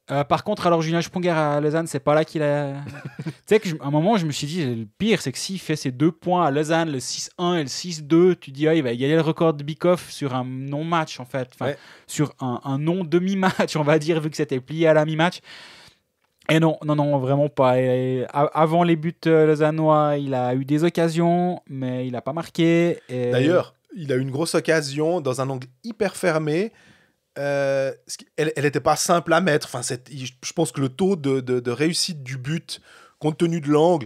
Par contre, alors Julien Sprunger à Lausanne, c'est pas là qu'il a... tu sais qu'à un moment, je me suis dit, le pire, c'est que s'il fait ses 2 points à Lausanne, le 6-1 et le 6-2, tu dis, il va égaler le record de Bikov sur un non-match, en fait. Enfin, sur un non-demi-match, on va dire, vu que c'était plié à la mi-match. Et non, vraiment pas. Avant les buts lausannois, il a eu des occasions, mais il n'a pas marqué. D'ailleurs, il a eu une grosse occasion dans un angle hyper fermé. Elle n'était pas simple à mettre. Enfin, je pense que le taux de réussite du but, compte tenu de l'angle,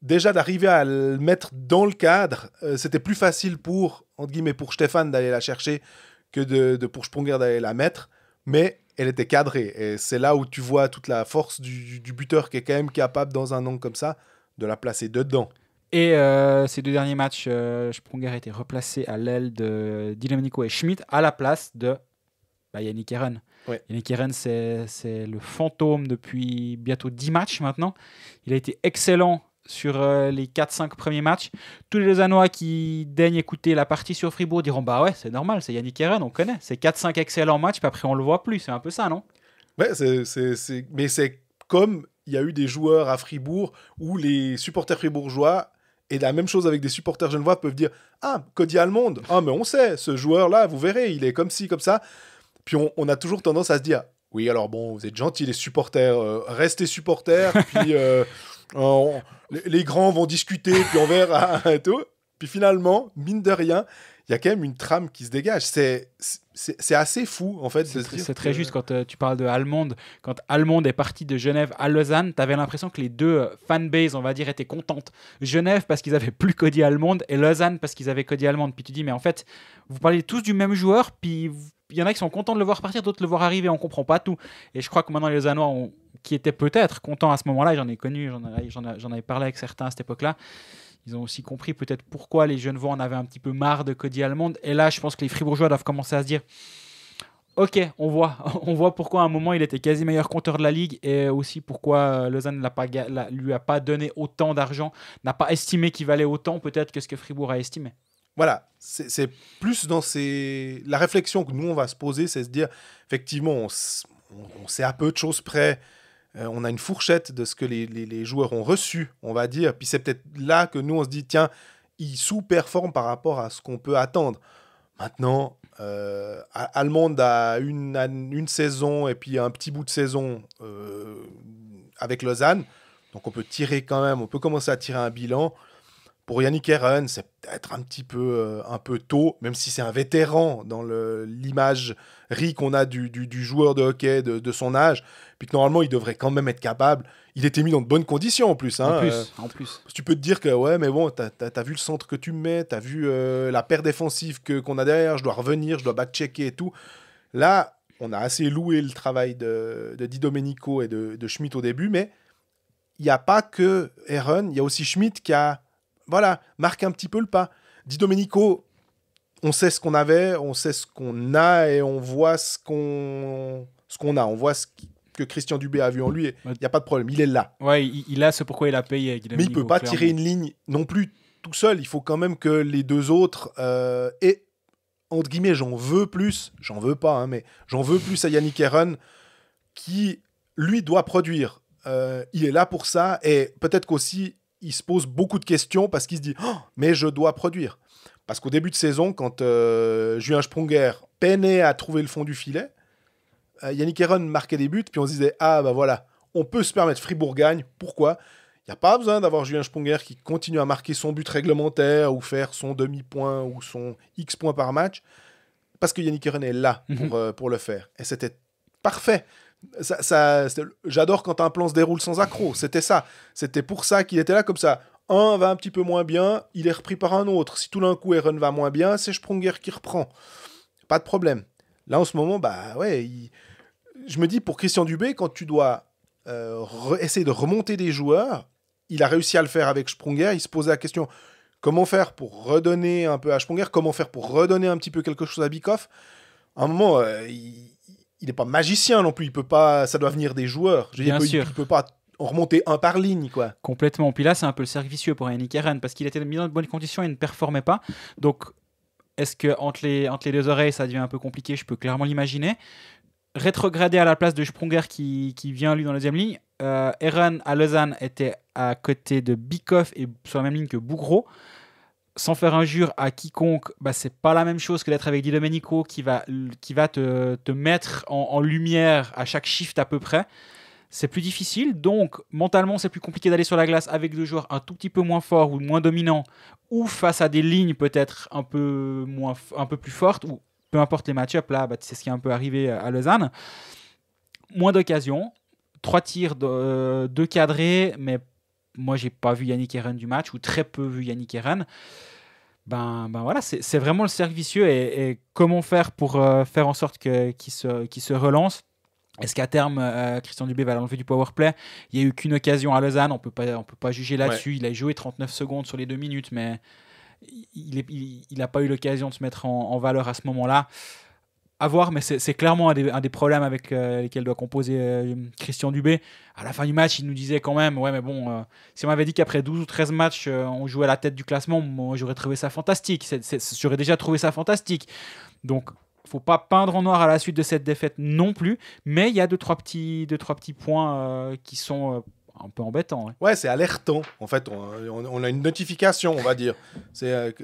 déjà d'arriver à le mettre dans le cadre, c'était plus facile pour Stéphane d'aller la chercher que pour Sprunger d'aller la mettre. Mais elle était cadrée. Et c'est là où tu vois toute la force du buteur qui est quand même capable, dans un angle comme ça, de la placer dedans. Et ces 2 derniers matchs, Sprunger a été replacé à l'aile de Dinamnico et Schmidt à la place de Yannick Eren. Ouais. Yannick Eren, c'est le fantôme depuis bientôt 10 matchs maintenant. Il a été excellent sur les 4-5 premiers matchs. Tous les Lausannois qui daignent écouter la partie sur Fribourg diront ouais, c'est normal, c'est Yannick Eren, on connaît. C'est 4-5 excellents matchs, puis après on le voit plus. C'est un peu ça, non? Ouais, mais c'est comme il y a eu des joueurs à Fribourg où les supporters fribourgeois, et la même chose avec des supporters genevois, peuvent dire Cody Almond, mais on sait, ce joueur-là, vous verrez, il est comme ci, comme ça. Puis on a toujours tendance à se dire oui, alors bon, vous êtes gentils les supporters, restez supporters, puis les grands vont discuter, puis on verra et tout. Puis finalement, mine de rien, il y a quand même une trame qui se dégage. C'est assez fou, en fait, de se dire C'est très que- juste quand tu parles de Allemande. Quand Allemande est parti de Genève à Lausanne, tu avais l'impression que les deux fanbases, on va dire, étaient contentes. Genève parce qu'ils avaient plus Cody Allemande et Lausanne parce qu'ils avaient Cody Allemande. Puis tu dis, mais en fait, vous parlez tous du même joueur, puis il y en a qui sont contents de le voir partir, d'autres le voir arriver, on comprend pas tout. Et je crois que maintenant les Lausannois, qui étaient peut-être contents à ce moment-là, j'en ai connu, j'en avais parlé avec certains à cette époque-là, ils ont aussi compris peut-être pourquoi les Genevois en avaient un petit peu marre de Cody Allemande. Et là, je pense que les Fribourgeois doivent commencer à se dire ok, on voit pourquoi à un moment il était quasi meilleur compteur de la ligue et aussi pourquoi Lausanne lui a pas donné autant d'argent, n'a pas estimé qu'il valait autant peut-être que ce que Fribourg a estimé. Voilà, c'est plus dans la réflexion que nous, on va se poser, c'est se dire, effectivement, on sait à peu de choses près, on a une fourchette de ce que les joueurs ont reçu, on va dire, puis c'est peut-être là que nous, on se dit, tiens, ils sous-performent par rapport à ce qu'on peut attendre. Maintenant, Allemande a une saison et puis un petit bout de saison avec Lausanne, donc on peut commencer à tirer un bilan. Pour Yannick Herren, c'est peut-être un peu tôt, même si c'est un vétéran dans l'imagerie qu'on a du joueur de hockey de son âge, puis que normalement, il devrait quand même être capable. Il était mis dans de bonnes conditions en plus. Hein, en plus. Tu peux te dire que, ouais, mais bon, t'as vu le centre que tu me mets, t'as vu la paire défensive qu'on a derrière, je dois revenir, je dois back-checker et tout. Là, on a assez loué le travail de Di Domenico et de Schmidt au début, mais il n'y a pas que Herren, il y a aussi Schmidt qui a... Voilà, marque un petit peu le pas. Di Domenico, on sait ce qu'on avait, on sait ce qu'on a et on voit ce qu'on a. On voit que Christian Dubé a vu en lui. Il n'y a pas de problème, il est là. Ouais, il a ce pourquoi il a payé. Mais il ne peut pas tirer une ligne non plus tout seul. Il faut quand même que les deux autres et entre guillemets, j'en veux plus. J'en veux pas, hein, mais j'en veux plus à Yannick Herren qui, lui, doit produire. Il est là pour ça et peut-être qu'aussi il se pose beaucoup de questions parce qu'il se dit oh, mais je dois produire. Parce qu'au début de saison, quand Julien Sprunger peinait à trouver le fond du filet, Yannick Herren marquait des buts, puis on se disait ah bah voilà, on peut se permettre, Fribourg gagne. Pourquoi ? Il n'y a pas besoin d'avoir Julien Sprunger qui continue à marquer son but réglementaire ou faire son demi-point ou son X points par match, parce que Yannick Herren est là pour le faire. Et c'était parfait. J'adore quand un plan se déroule sans accroc. C'était ça. C'était pour ça qu'il était là comme ça. Un va un petit peu moins bien, il est repris par un autre. Si tout d'un coup Herren va moins bien, c'est Sprunger qui reprend. Pas de problème. Là en ce moment, bah ouais, je me dis pour Christian Dubé, quand tu dois essayer de remonter des joueurs, il a réussi à le faire avec Sprunger. Il se posait la question comment faire pour redonner un peu à Sprunger, comment faire pour redonner un petit peu quelque chose à Bikoff. À un moment, il n'est pas magicien non plus, il peut pas, ça doit venir des joueurs. Il peut pas en remonter un par ligne, quoi. Complètement. Puis là, c'est un peu le cercle vicieux pour Yannick Herren parce qu'il était mis dans de bonnes conditions et il ne performait pas. Donc, est-ce que entre les deux oreilles, ça devient un peu compliqué ? Je peux clairement l'imaginer. Rétrograder à la place de Sprunger qui vient lui dans la deuxième ligne. Herren à Lausanne était à côté de Bikoff et sur la même ligne que Bougro. Sans faire injure à quiconque, bah, c'est pas la même chose que d'être avec Di Domenico qui va te mettre en lumière à chaque shift à peu près. C'est plus difficile, donc mentalement c'est plus compliqué d'aller sur la glace avec des joueurs un tout petit peu moins forts ou moins dominants ou face à des lignes peut-être un peu plus fortes ou peu importe les match-ups, là bah, c'est ce qui est un peu arrivé à Lausanne. Moins d'occasions, 3 tirs, 2 cadrés, mais moi j'ai pas vu Yannick Herren du match ou très peu vu Yannick Herren. Ben voilà, c'est vraiment le cercle vicieux et comment faire pour faire en sorte qu'il se relance. Est-ce qu'à terme, Christian Dubé va l'enlever du powerplay ? Il n'y a eu qu'une occasion à Lausanne, on peut pas juger là-dessus. Ouais. Il a joué 39 secondes sur les 2 minutes, mais il n'a pas eu l'occasion de se mettre en valeur à ce moment-là. À voir, mais c'est clairement un des problèmes avec lesquels doit composer Christian Dubé. À la fin du match, il nous disait quand même, ouais, mais bon, si on m'avait dit qu'après 12 ou 13 matchs, on jouait à la tête du classement, moi, j'aurais trouvé ça fantastique. J'aurais déjà trouvé ça fantastique. Donc, faut pas peindre en noir à la suite de cette défaite non plus, mais il y a deux, trois petits points qui sont un peu embêtants. Ouais, c'est alertant. En fait, on a une notification, on va dire. C'est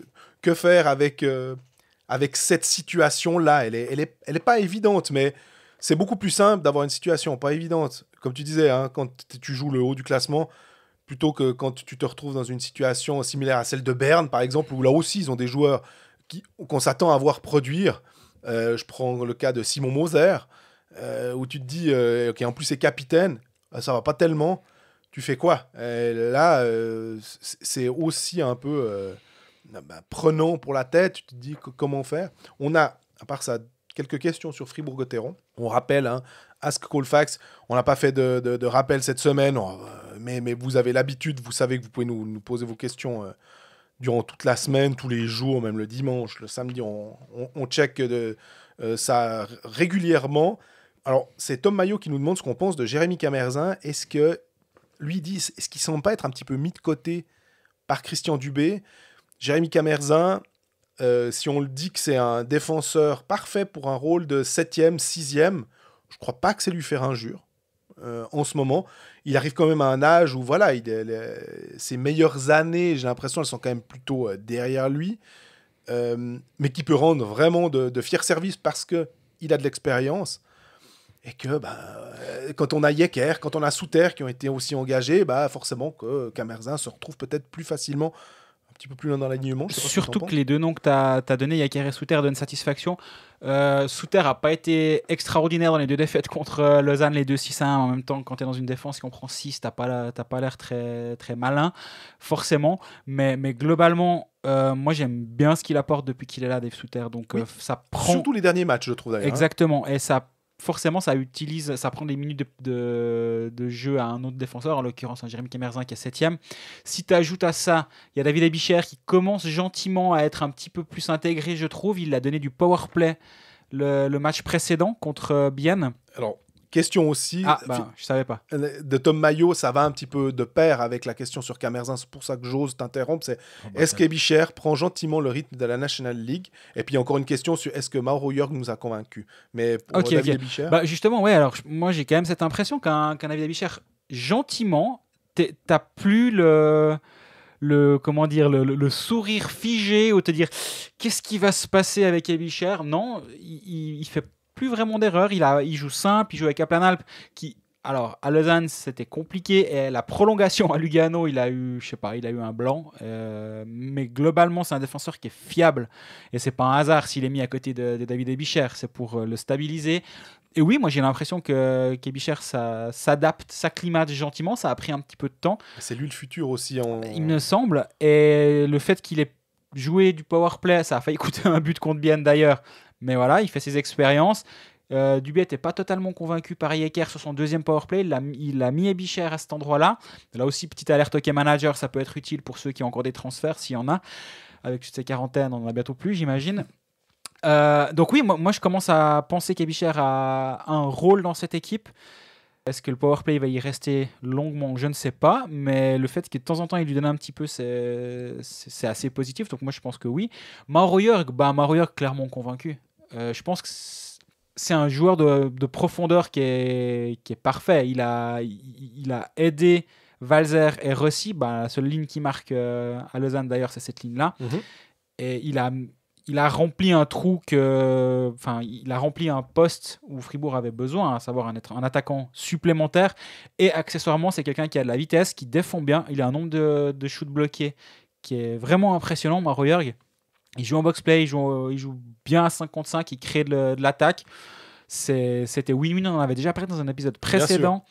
que faire avec cette situation-là. Elle est pas évidente, mais c'est beaucoup plus simple d'avoir une situation pas évidente. Comme tu disais, hein, quand tu joues le haut du classement, plutôt que quand tu te retrouves dans une situation similaire à celle de Berne, par exemple, où là aussi, ils ont des joueurs qu'on s'attend à voir produire. Je prends le cas de Simon Moser, où tu te dis, ok, en plus c'est capitaine, ça va pas tellement. Tu fais quoi? Là, c'est aussi un peu prenant pour la tête. Tu te dis comment faire. On a, à part ça, quelques questions sur Fribourg-Gotteron. On rappelle, Ask Colfax, on n'a pas fait de rappel cette semaine, mais vous avez l'habitude, vous savez que vous pouvez nous poser vos questions durant toute la semaine, tous les jours, même le dimanche, le samedi, on check ça régulièrement. Alors, c'est Tom Maillot qui nous demande ce qu'on pense de Jérémy Camerzin. Est-ce qu'il ne semble pas être un petit peu mis de côté par Christian Dubé? Jérémy Camerzin, si on le dit que c'est un défenseur parfait pour un rôle de 7e, 6e, je ne crois pas que c'est lui faire injure. En ce moment, il arrive quand même à un âge où voilà, ses meilleures années, j'ai l'impression, elles sont quand même plutôt derrière lui, mais qui peut rendre vraiment de fiers services parce qu'il a de l'expérience. Et que quand on a Yecker, quand on a Souter qui ont été aussi engagés, forcément que Camerzin se retrouve peut-être plus facilement un petit peu plus loin dans l'alignement. Surtout que les deux noms que tu as donnés, Yecker et Souter, donnent satisfaction. Souter n'a pas été extraordinaire dans les deux défaites contre Lausanne, les 2-6-1. En même temps, quand tu es dans une défense qui en prend 6, tu n'as pas l'air très, très malin, forcément. Mais globalement, moi j'aime bien ce qu'il apporte depuis qu'il est là, Dave Souter. Donc, oui. Ça prend... Surtout les derniers matchs, je trouve d'ailleurs. Exactement. Et forcément, ça prend des minutes de jeu à un autre défenseur, en l'occurrence un Jérémy Camerzin qui est 7e. Si tu ajoutes à ça, il y a David Abicher qui commence gentiment à être un petit peu plus intégré, je trouve. Il a donné du power play le match précédent contre Bienne. Alors, question aussi, je savais pas. De Tom Maillot, ça va un petit peu de pair avec la question sur Camerzin, c'est pour ça que j'ose t'interrompre, est-ce qu'Abicher prend gentiment le rythme de la National League? Et puis encore une question sur est-ce que Mauro Jörg nous a convaincus? Mais pour David Abicher... justement, ouais, alors moi j'ai quand même cette impression qu'un David Abicher, gentiment, t'as plus le sourire figé ou te dire qu'est-ce qui va se passer avec Abicher. Non, il fait plus vraiment d'erreur, il joue simple, il joue avec Kaplan-Alp qui, alors à Lausanne c'était compliqué et la prolongation à Lugano il a eu un blanc, mais globalement c'est un défenseur qui est fiable et c'est pas un hasard s'il est mis à côté de David Abicher, c'est pour le stabiliser. Et oui, moi j'ai l'impression qu'Abicher s'adapte, s'acclimate gentiment, ça a pris un petit peu de temps. C'est lui le futur aussi. Il me semble, et le fait qu'il ait joué du powerplay, ça a failli coûter un but contre Bienne d'ailleurs, mais voilà, il fait ses expériences. Dubé n'était pas totalement convaincu par Yecker sur son deuxième powerplay, il a mis Abicher à cet endroit-là. Là aussi, petite alerte hockey manager, ça peut être utile pour ceux qui ont encore des transferts, s'il y en a. Avec toutes ces quarantaines, on en a bientôt plus, j'imagine. Donc oui, moi je commence à penser qu'Abicher a un rôle dans cette équipe. Est-ce que le powerplay va y rester longuement? Je ne sais pas, mais le fait que de temps en temps il lui donne un petit peu, c'est assez positif. Donc moi je pense que oui. Mauro Jörg, clairement convaincu. Je pense que c'est un joueur de profondeur qui est parfait. Il a aidé Walser et Rossi. La seule ligne qui marque à Lausanne d'ailleurs, c'est cette ligne-là. Et il a rempli un trou il a rempli un poste où Fribourg avait besoin, à savoir un attaquant supplémentaire. Et accessoirement, c'est quelqu'un qui a de la vitesse, qui défend bien. Il a un nombre de shoots bloqués qui est vraiment impressionnant, Mauro Jörg. Il joue en box-play, il joue bien à 5 contre 5, il crée de l'attaque. C'était win-win, on en avait déjà parlé dans un épisode précédent,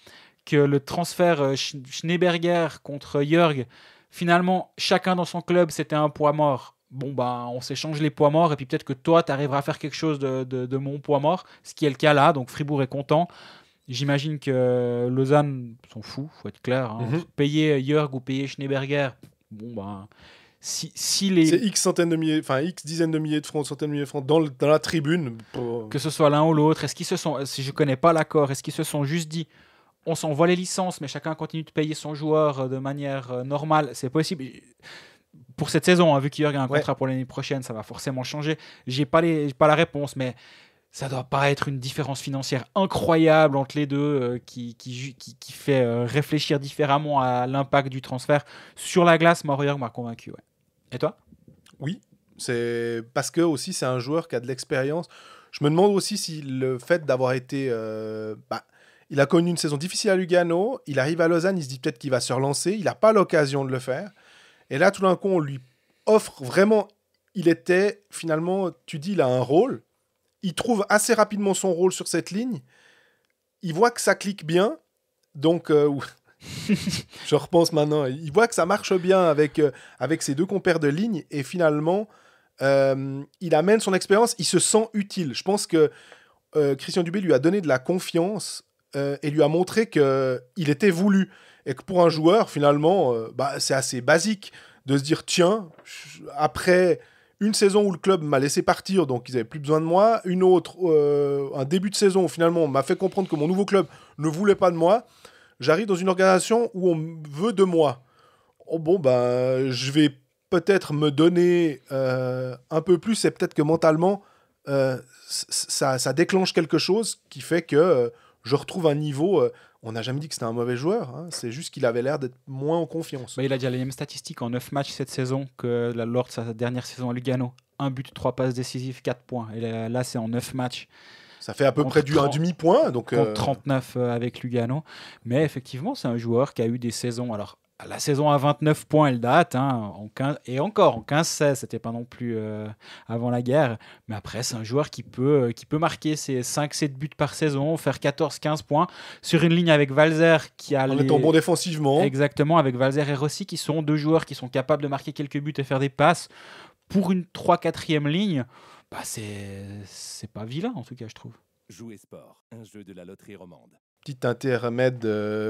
que le transfert Schneeberger contre Jörg, finalement, chacun dans son club, c'était un poids mort. On s'échange les poids morts et puis peut-être que toi, tu arriveras à faire quelque chose de mon poids mort, ce qui est le cas là. Donc Fribourg est content. J'imagine que Lausanne s'en fout, il faut être clair. Payer Jörg ou payer Schneeberger, si les... C'est X dizaines de milliers de francs, centaines de milliers de francs dans la tribune. Que ce soit l'un ou l'autre, si je ne connais pas l'accord, est-ce qu'ils se sont juste dit on s'envoie les licences, mais chacun continue de payer son joueur de manière normale? C'est possible. Pour cette saison, vu qu'Jörg a un contrat pour l'année prochaine, ça va forcément changer. J'ai pas la réponse, mais ça doit pas être une différence financière incroyable entre les deux qui fait réfléchir différemment à l'impact du transfert. Sur la glace, Mauro Jörg m'a convaincu. Ouais. Et toi? Oui, c'est parce que aussi c'est un joueur qui a de l'expérience. Je me demande aussi si le fait d'avoir été... il a connu une saison difficile à Lugano, il arrive à Lausanne, il se dit peut-être qu'il va se relancer, il n'a pas l'occasion de le faire. Et là, tout d'un coup, on lui offre vraiment il était finalement, tu dis, il a un rôle. Il trouve assez rapidement son rôle sur cette ligne. Il voit que ça clique bien. Donc, je repense maintenant. Il voit que ça marche bien avec ses deux compères de ligne. Et finalement, il amène son expérience. Il se sent utile. Je pense que Christian Dubé lui a donné de la confiance et lui a montré qu'il était voulu. Et que pour un joueur, finalement, c'est assez basique de se dire, tiens, après une saison où le club m'a laissé partir, donc ils n'avaient plus besoin de moi, une autre, un début de saison où finalement on m'a fait comprendre que mon nouveau club ne voulait pas de moi, j'arrive dans une organisation où on veut de moi. Oh, bon, je vais peut-être me donner un peu plus et peut-être que mentalement, ça déclenche quelque chose qui fait que je retrouve un niveau... on n'a jamais dit que c'était un mauvais joueur, hein. C'est juste qu'il avait l'air d'être moins en confiance. Il a déjà les mêmes statistiques en 9 matchs cette saison que lors de sa dernière saison à Lugano. 1 but, 3 passes décisives, 4 points. Et là, c'est en 9 matchs. Ça fait à peu près un demi-point. Contre 39 avec Lugano. Mais effectivement, c'est un joueur qui a eu des saisons... Alors, la saison à 29 points, elle date. Hein, en 15-16, c'était pas non plus avant la guerre. Mais après, c'est un joueur qui peut marquer ses 5-7 buts par saison, faire 14-15 points sur une ligne avec Valzer qui a... En étant bon défensivement. Exactement, avec Valzer et Rossi qui sont deux joueurs qui sont capables de marquer quelques buts et faire des passes. Pour une 3-4e ligne, c'est pas vilain en tout cas, je trouve. Jouer sport, un jeu de la loterie romande. Petit intermède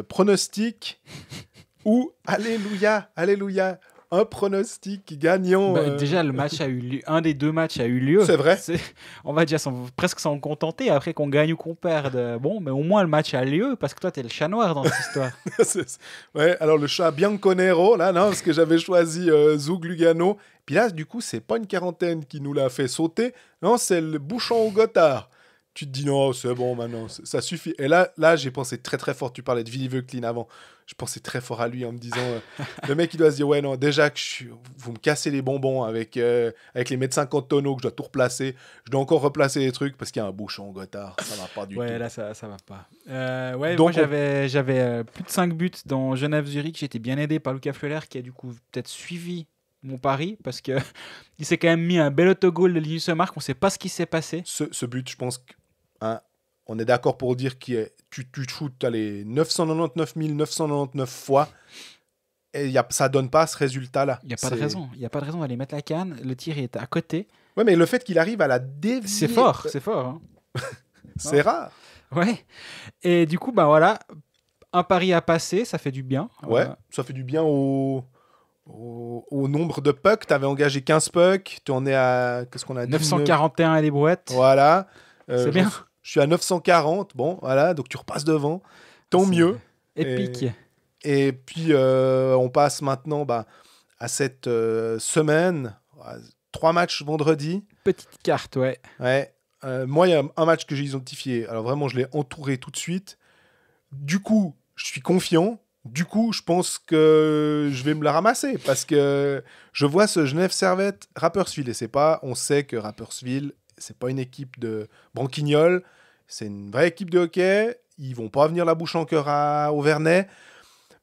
pronostic ou alléluia, un pronostic gagnant. Déjà, le match a eu lieu, un des deux matchs a eu lieu. C'est vrai. On va déjà presque s'en contenter après qu'on gagne ou qu'on perde. Bon, mais au moins le match a lieu parce que toi, t'es le chat noir dans cette histoire. Ouais, alors le chat Bianconero, là, non, parce que j'avais choisi Zug Lugano. Puis là, du coup, c'est pas une quarantaine qui nous l'a fait sauter. Non, c'est le bouchon au Gothard. Tu te dis non, c'est bon maintenant, ça suffit. Et là, j'ai pensé très très fort. Tu parlais de Willy Veuclin avant. Je pensais très fort à lui en me disant le mec il doit se dire ouais non déjà que vous me cassez les bonbons avec les médecins cantonaux que je dois tout replacer. Je dois encore replacer les trucs parce qu'il y a un bouchon au Gothard. Ça va pas du tout. Ouais là ça va pas. Donc, moi j'avais plus de 5 buts dans Genève-Zurich. J'étais bien aidé par Lucas Fleuler qui a du coup peut-être suivi mon pari parce que il s'est quand même mis un bel autogol de Linus Mark. On sait pas ce qui s'est passé. Ce but, je pense que on est d'accord pour dire que tu te shootes les 999 999 fois et ça donne pas ce résultat-là. Il n'y a pas de raison. Il n'y a pas de raison d'aller mettre la canne. Le tir est à côté. Ouais, mais le fait qu'il arrive à la dévier... C'est fort. Hein. C'est rare. Ouais. Et du coup, voilà, un pari à passer, ça fait du bien. Ouais, ça fait du bien au nombre de pucks. Tu avais engagé 15 pucks. Tu en es à... Qu'est-ce qu'on a dit 941 à les brouettes. Voilà. C'est bien. Je suis à 940, bon, voilà, donc tu repasses devant, tant mieux. Épique. Et puis, on passe maintenant à cette semaine, 3 matchs vendredi. Petite carte, ouais. Moi, il y a un match que j'ai identifié, alors vraiment, je l'ai entouré tout de suite. Du coup, je suis confiant. Du coup, je pense que je vais me la ramasser, parce que je vois ce Genève Servette Rapperswil, et on sait que Rapperswil, c'est pas une équipe de branquignoles, c'est une vraie équipe de hockey. Ils vont pas venir la bouche en cœur au Vernet.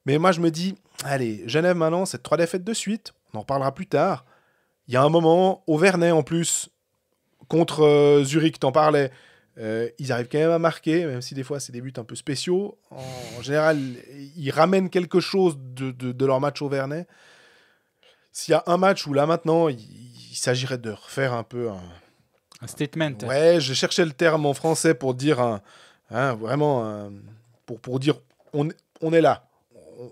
Mais moi, je me dis, allez, Genève maintenant, c'est 3 défaites de suite. On en reparlera plus tard. Il y a un moment, au Vernet en plus, contre Zurich, t'en parlais, ils arrivent quand même à marquer, même si des fois, c'est des buts un peu spéciaux. En général, ils ramènent quelque chose de leur match au Vernet. S'il y a un match où là, maintenant, il s'agirait de refaire un peu un statement. Ouais, je cherchais le terme en français pour dire vraiment pour dire on est là.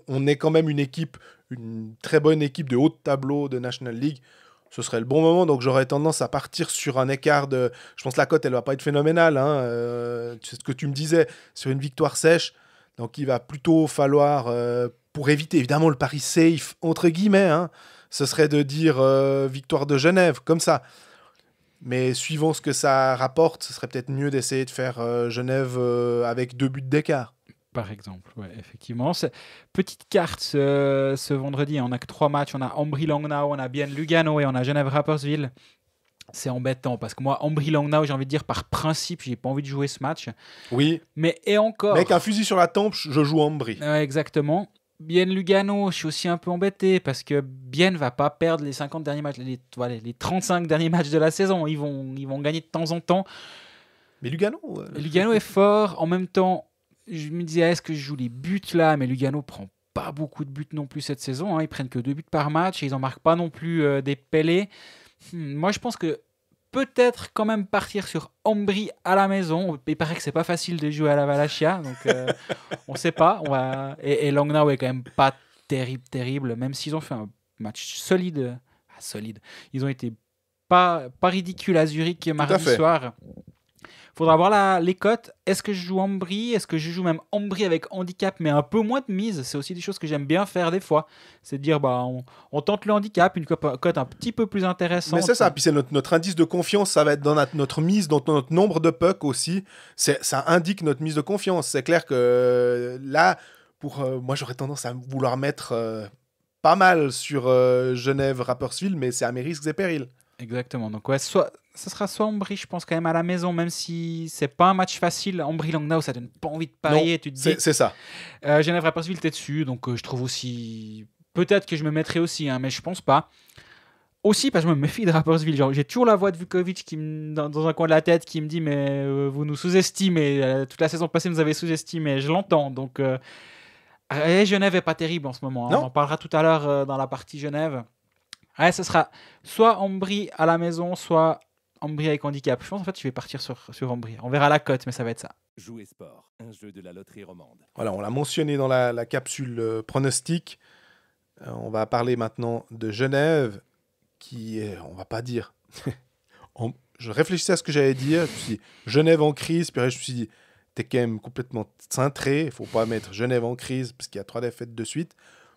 On est quand même une équipe, une très bonne équipe de haut de tableau de National League. Ce serait le bon moment, donc j'aurais tendance à partir sur un écart de... Je pense que la cote, elle va pas être phénoménale. C'est ce que tu me disais, sur une victoire sèche. Donc il va plutôt falloir, pour éviter évidemment le pari safe, entre guillemets, ce serait de dire victoire de Genève, comme ça. Mais suivant ce que ça rapporte, ce serait peut-être mieux d'essayer de faire Genève avec 2 buts d'écart. Par exemple, ouais, effectivement. Petite carte ce vendredi, on n'a que 3 matchs. On a Ambry-Langnau, on a bien Lugano et on a Genève-Rapperswil. C'est embêtant parce que moi, Ambry-Langnau, j'ai envie de dire par principe, j'ai pas envie de jouer ce match. Oui. Mais et encore. Mais avec un fusil sur la tempe, je joue Ambry. Exactement. Bienne Lugano, je suis aussi un peu embêté parce que Bienne va pas perdre les 50 derniers matchs, les 35 derniers matchs de la saison. Ils vont gagner de temps en temps. Mais Lugano Lugano est fort. En même temps, je me disais, est-ce que je joue les buts là? Mais Lugano prend pas beaucoup de buts non plus cette saison. Ils prennent que 2 buts par match et ils en marquent pas non plus des pellets. Moi, je pense que peut-être quand même partir sur Ambry à la maison. Il paraît que c'est pas facile de jouer à la Valachia, donc on sait pas. Et Langnau est quand même pas terrible, même s'ils ont fait un match solide. Ils ont été pas ridicules à Zurich mardi soir. Faudra voir les cotes. Est-ce que je joue Ambry? Est-ce que je joue même Ambry avec handicap, mais un peu moins de mise? C'est aussi des choses que j'aime bien faire des fois. C'est de dire, on tente le handicap, une cote un petit peu plus intéressante. Mais c'est ça, puis c'est notre indice de confiance, ça va être dans notre mise, dans notre nombre de pucks aussi. Ça indique notre mise de confiance. C'est clair que là, moi j'aurais tendance à vouloir mettre pas mal sur Genève-Rapperswil, mais c'est à mes risques et périls. Exactement. Donc, ça sera soit Ambry, je pense, quand même à la maison, même si c'est pas un match facile. Ambry-Langnau, ça donne pas envie de parier. Tu te dis. C'est ça. Genève-Rapperswil, t'es dessus, donc je trouve aussi. Peut-être que je me mettrai aussi, mais je pense pas. Aussi, parce que je me méfie de Rapperswil. Genre, j'ai toujours la voix de Vukovic dans un coin de la tête qui me dit, mais vous nous sous-estimez. Toute la saison passée, vous nous avez sous-estimé. Je l'entends. Donc, Genève est pas terrible en ce moment. On en parlera tout à l'heure dans la partie Genève. Ouais, ce sera soit Ambry à la maison, soit Ambry avec handicap. Je pense en fait je vais partir sur Ambry. On verra la cote, mais ça va être ça. Jouer sport, un jeu de la loterie romande. Voilà, on l'a mentionné dans la capsule pronostic. On va parler maintenant de Genève, qui est, on va pas dire... Je réfléchissais à ce que j'allais dire. Je me suis dit, Genève en crise, puis après, je me suis dit, t'es quand même complètement cintré. Il faut pas mettre Genève en crise, parce qu'il y a 3 défaites de suite.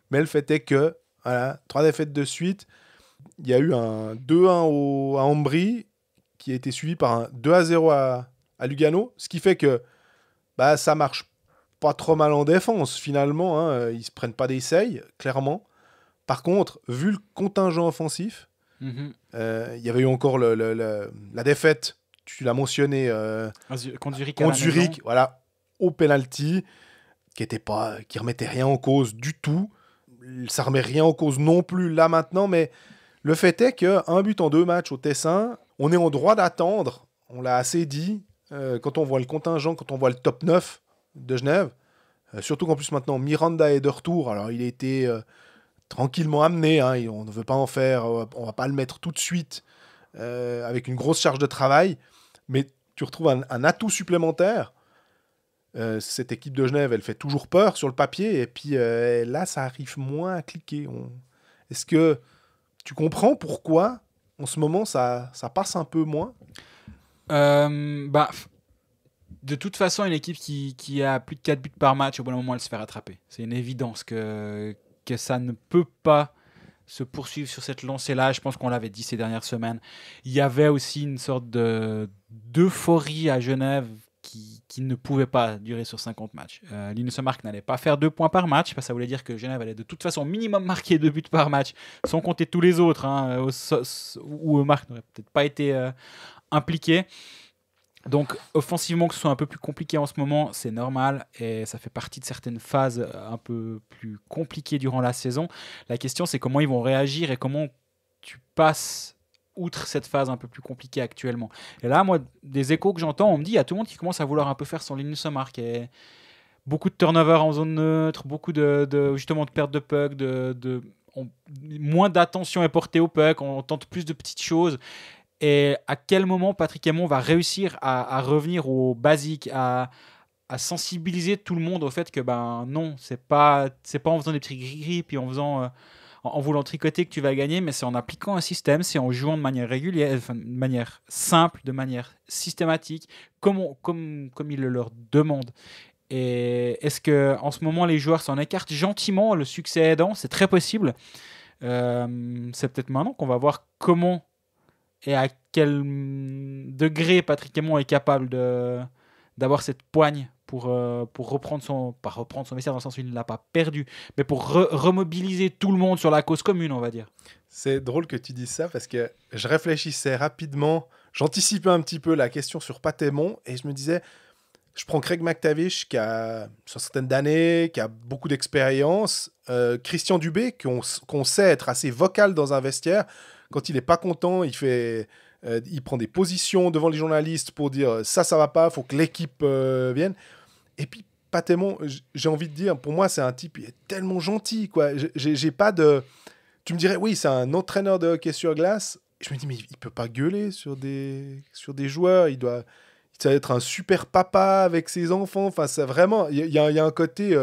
Mais le fait est que, voilà, 3 défaites de suite... Il y a eu un 2-1 à Ambry qui a été suivi par un 2-0 à Lugano, ce qui fait que ça marche pas trop mal en défense finalement. Ils se prennent pas d'essai, clairement. Par contre, vu le contingent offensif, il y avait eu encore la défaite, tu l'as mentionné, contre Zurich, voilà, au penalty, qui remettait rien en cause du tout. Ça remet rien en cause non plus là maintenant, mais le fait est qu'un but en 2 matchs au Tessin, on est en droit d'attendre, on l'a assez dit, quand on voit le contingent, quand on voit le top 9 de Genève, surtout qu'en plus maintenant Miranda est de retour, alors il a été tranquillement amené, on ne veut pas en faire, on va pas le mettre tout de suite avec une grosse charge de travail, mais tu retrouves un atout supplémentaire. Cette équipe de Genève, elle fait toujours peur sur le papier, et puis là ça arrive moins à cliquer. Est-ce que tu comprends pourquoi, en ce moment, ça passe un peu moins? De toute façon, une équipe qui a plus de 4 buts par match, au bon moment, elle se fait rattraper. C'est une évidence que ça ne peut pas se poursuivre sur cette lancée-là. Je pense qu'on l'avait dit ces dernières semaines. Il y avait aussi une sorte d'euphorie à Genève qui ne pouvait pas durer sur 50 matchs. Linus Ullmark n'allait pas faire 2 points par match, parce que ça voulait dire que Genève allait de toute façon minimum marquer 2 buts par match, sans compter tous les autres, où Ullmark n'aurait peut-être pas été impliqué. Donc offensivement, que ce soit un peu plus compliqué en ce moment, c'est normal, et ça fait partie de certaines phases un peu plus compliquées durant la saison. La question, c'est comment ils vont réagir et comment tu passes outre cette phase un peu plus compliquée actuellement. Et là, moi, des échos que j'entends, on me dit, il y a tout le monde qui commence à vouloir un peu faire son Linus Ullmark. Et beaucoup de turnover en zone neutre, beaucoup justement de perte de puck, moins d'attention est portée au puck, on tente plus de petites choses. Et à quel moment Patrick Aymon va réussir à revenir au basique, à sensibiliser tout le monde au fait que non, c'est pas en faisant des petits gris-gris puis en voulant tricoter que tu vas gagner, mais c'est en appliquant un système, c'est en jouant de manière régulière, de manière simple, de manière systématique, comme il le leur demande. Et est-ce que en ce moment les joueurs s'en écartent gentiment, le succès aidant? C'est très possible. C'est peut-être maintenant qu'on va voir comment et à quel degré Patrick Aymon est capable d'avoir cette poigne pour reprendre pas reprendre son vestiaire dans le sens où il ne l'a pas perdu, mais pour remobiliser tout le monde sur la cause commune, on va dire. C'est drôle que tu dises ça, parce que je réfléchissais rapidement, j'anticipais un petit peu la question sur Pat Aymon, et je me disais, Je prends Craig McTavish qui a une certaine d'années, qui a beaucoup d'expérience. Christian Dubé, qu'on sait être assez vocal dans un vestiaire. Quand il n'est pas content, il prend des positions devant les journalistes pour dire ça va pas, il faut que l'équipe vienne. Et puis, Pat Aymon, j'ai envie de dire, pour moi, c'est un type, il est tellement gentil, quoi. J'ai pas de... Tu me dirais, oui, c'est un entraîneur de hockey sur glace. Je me dis, mais il peut pas gueuler sur des joueurs. Il doit être un super papa avec ses enfants. Enfin, c'est vraiment... Il y a un côté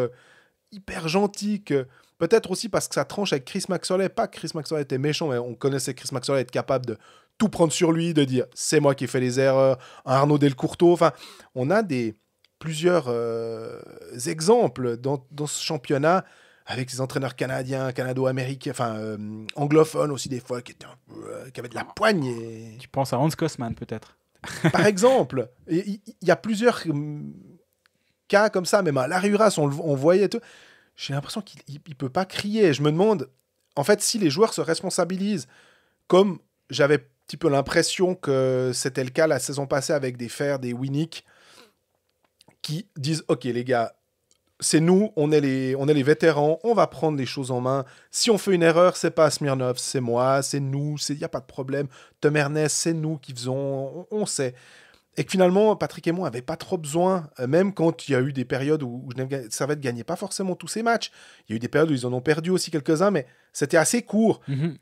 hyper gentil que... Peut-être aussi parce que ça tranche avec Chris Maxwell. Pas que Chris Maxwell était méchant, mais on connaissait Chris Maxwell être capable de tout prendre sur lui, de dire c'est moi qui ai fait les erreurs, un Arnaud Delcourteau. Enfin, on a plusieurs exemples dans ce championnat avec ces entraîneurs canadiens, canado-américains, anglophones aussi des fois, qui avaient de la poigne. Tu penses à Hans Kosman peut-être? Par exemple, il y a plusieurs cas comme ça, même à Larry Huras, on voyait tout. J'ai l'impression qu'il ne peut pas crier. Je me demande, en fait, si les joueurs se responsabilisent, comme j'avais un petit peu l'impression que c'était le cas la saison passée avec des Fer, des Winnick, qui disent « Ok, les gars, c'est nous, on est les vétérans, on va prendre les choses en main. Si on fait une erreur, c'est pas Smirnov, c'est moi, c'est nous, il n'y a pas de problème. Tom Ernest, c'est nous qui faisons, on sait. » Et que finalement, Patrick Aymon n'avait pas trop besoin, même quand il y a eu des périodes où Servette ne gagnait pas forcément tous ses matchs. Il y a eu des périodes où ils en ont perdu aussi quelques-uns, mais c'était assez court. Mm-hmm.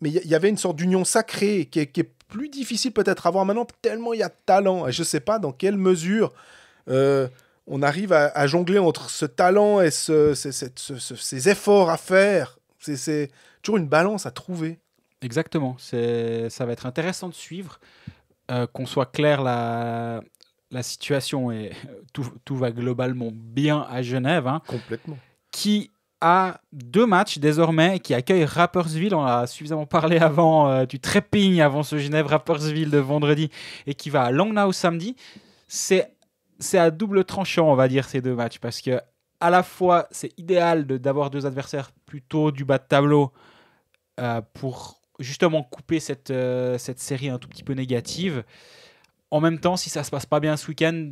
Mais il y avait une sorte d'union sacrée qui est plus difficile peut-être à voir maintenant, tellement il y a de talent. Et je ne sais pas dans quelle mesure on arrive à jongler entre ce talent et ces efforts à faire. C'est toujours une balance à trouver. Exactement. Ça va être intéressant de suivre. Qu'on soit clair, la situation et tout va globalement bien à Genève. Hein, complètement. Qui a 2 matchs désormais, qui accueille Rapperswil. On a suffisamment parlé avant du trépigne avant ce Genève-Rapperswil de vendredi et qui va à Langnau samedi. C'est à double tranchant, on va dire, ces 2 matchs, parce que à la fois, c'est idéal d'avoir 2 adversaires plutôt du bas de tableau pour justement couper cette série un tout petit peu négative. En même temps, si ça se passe pas bien ce week-end,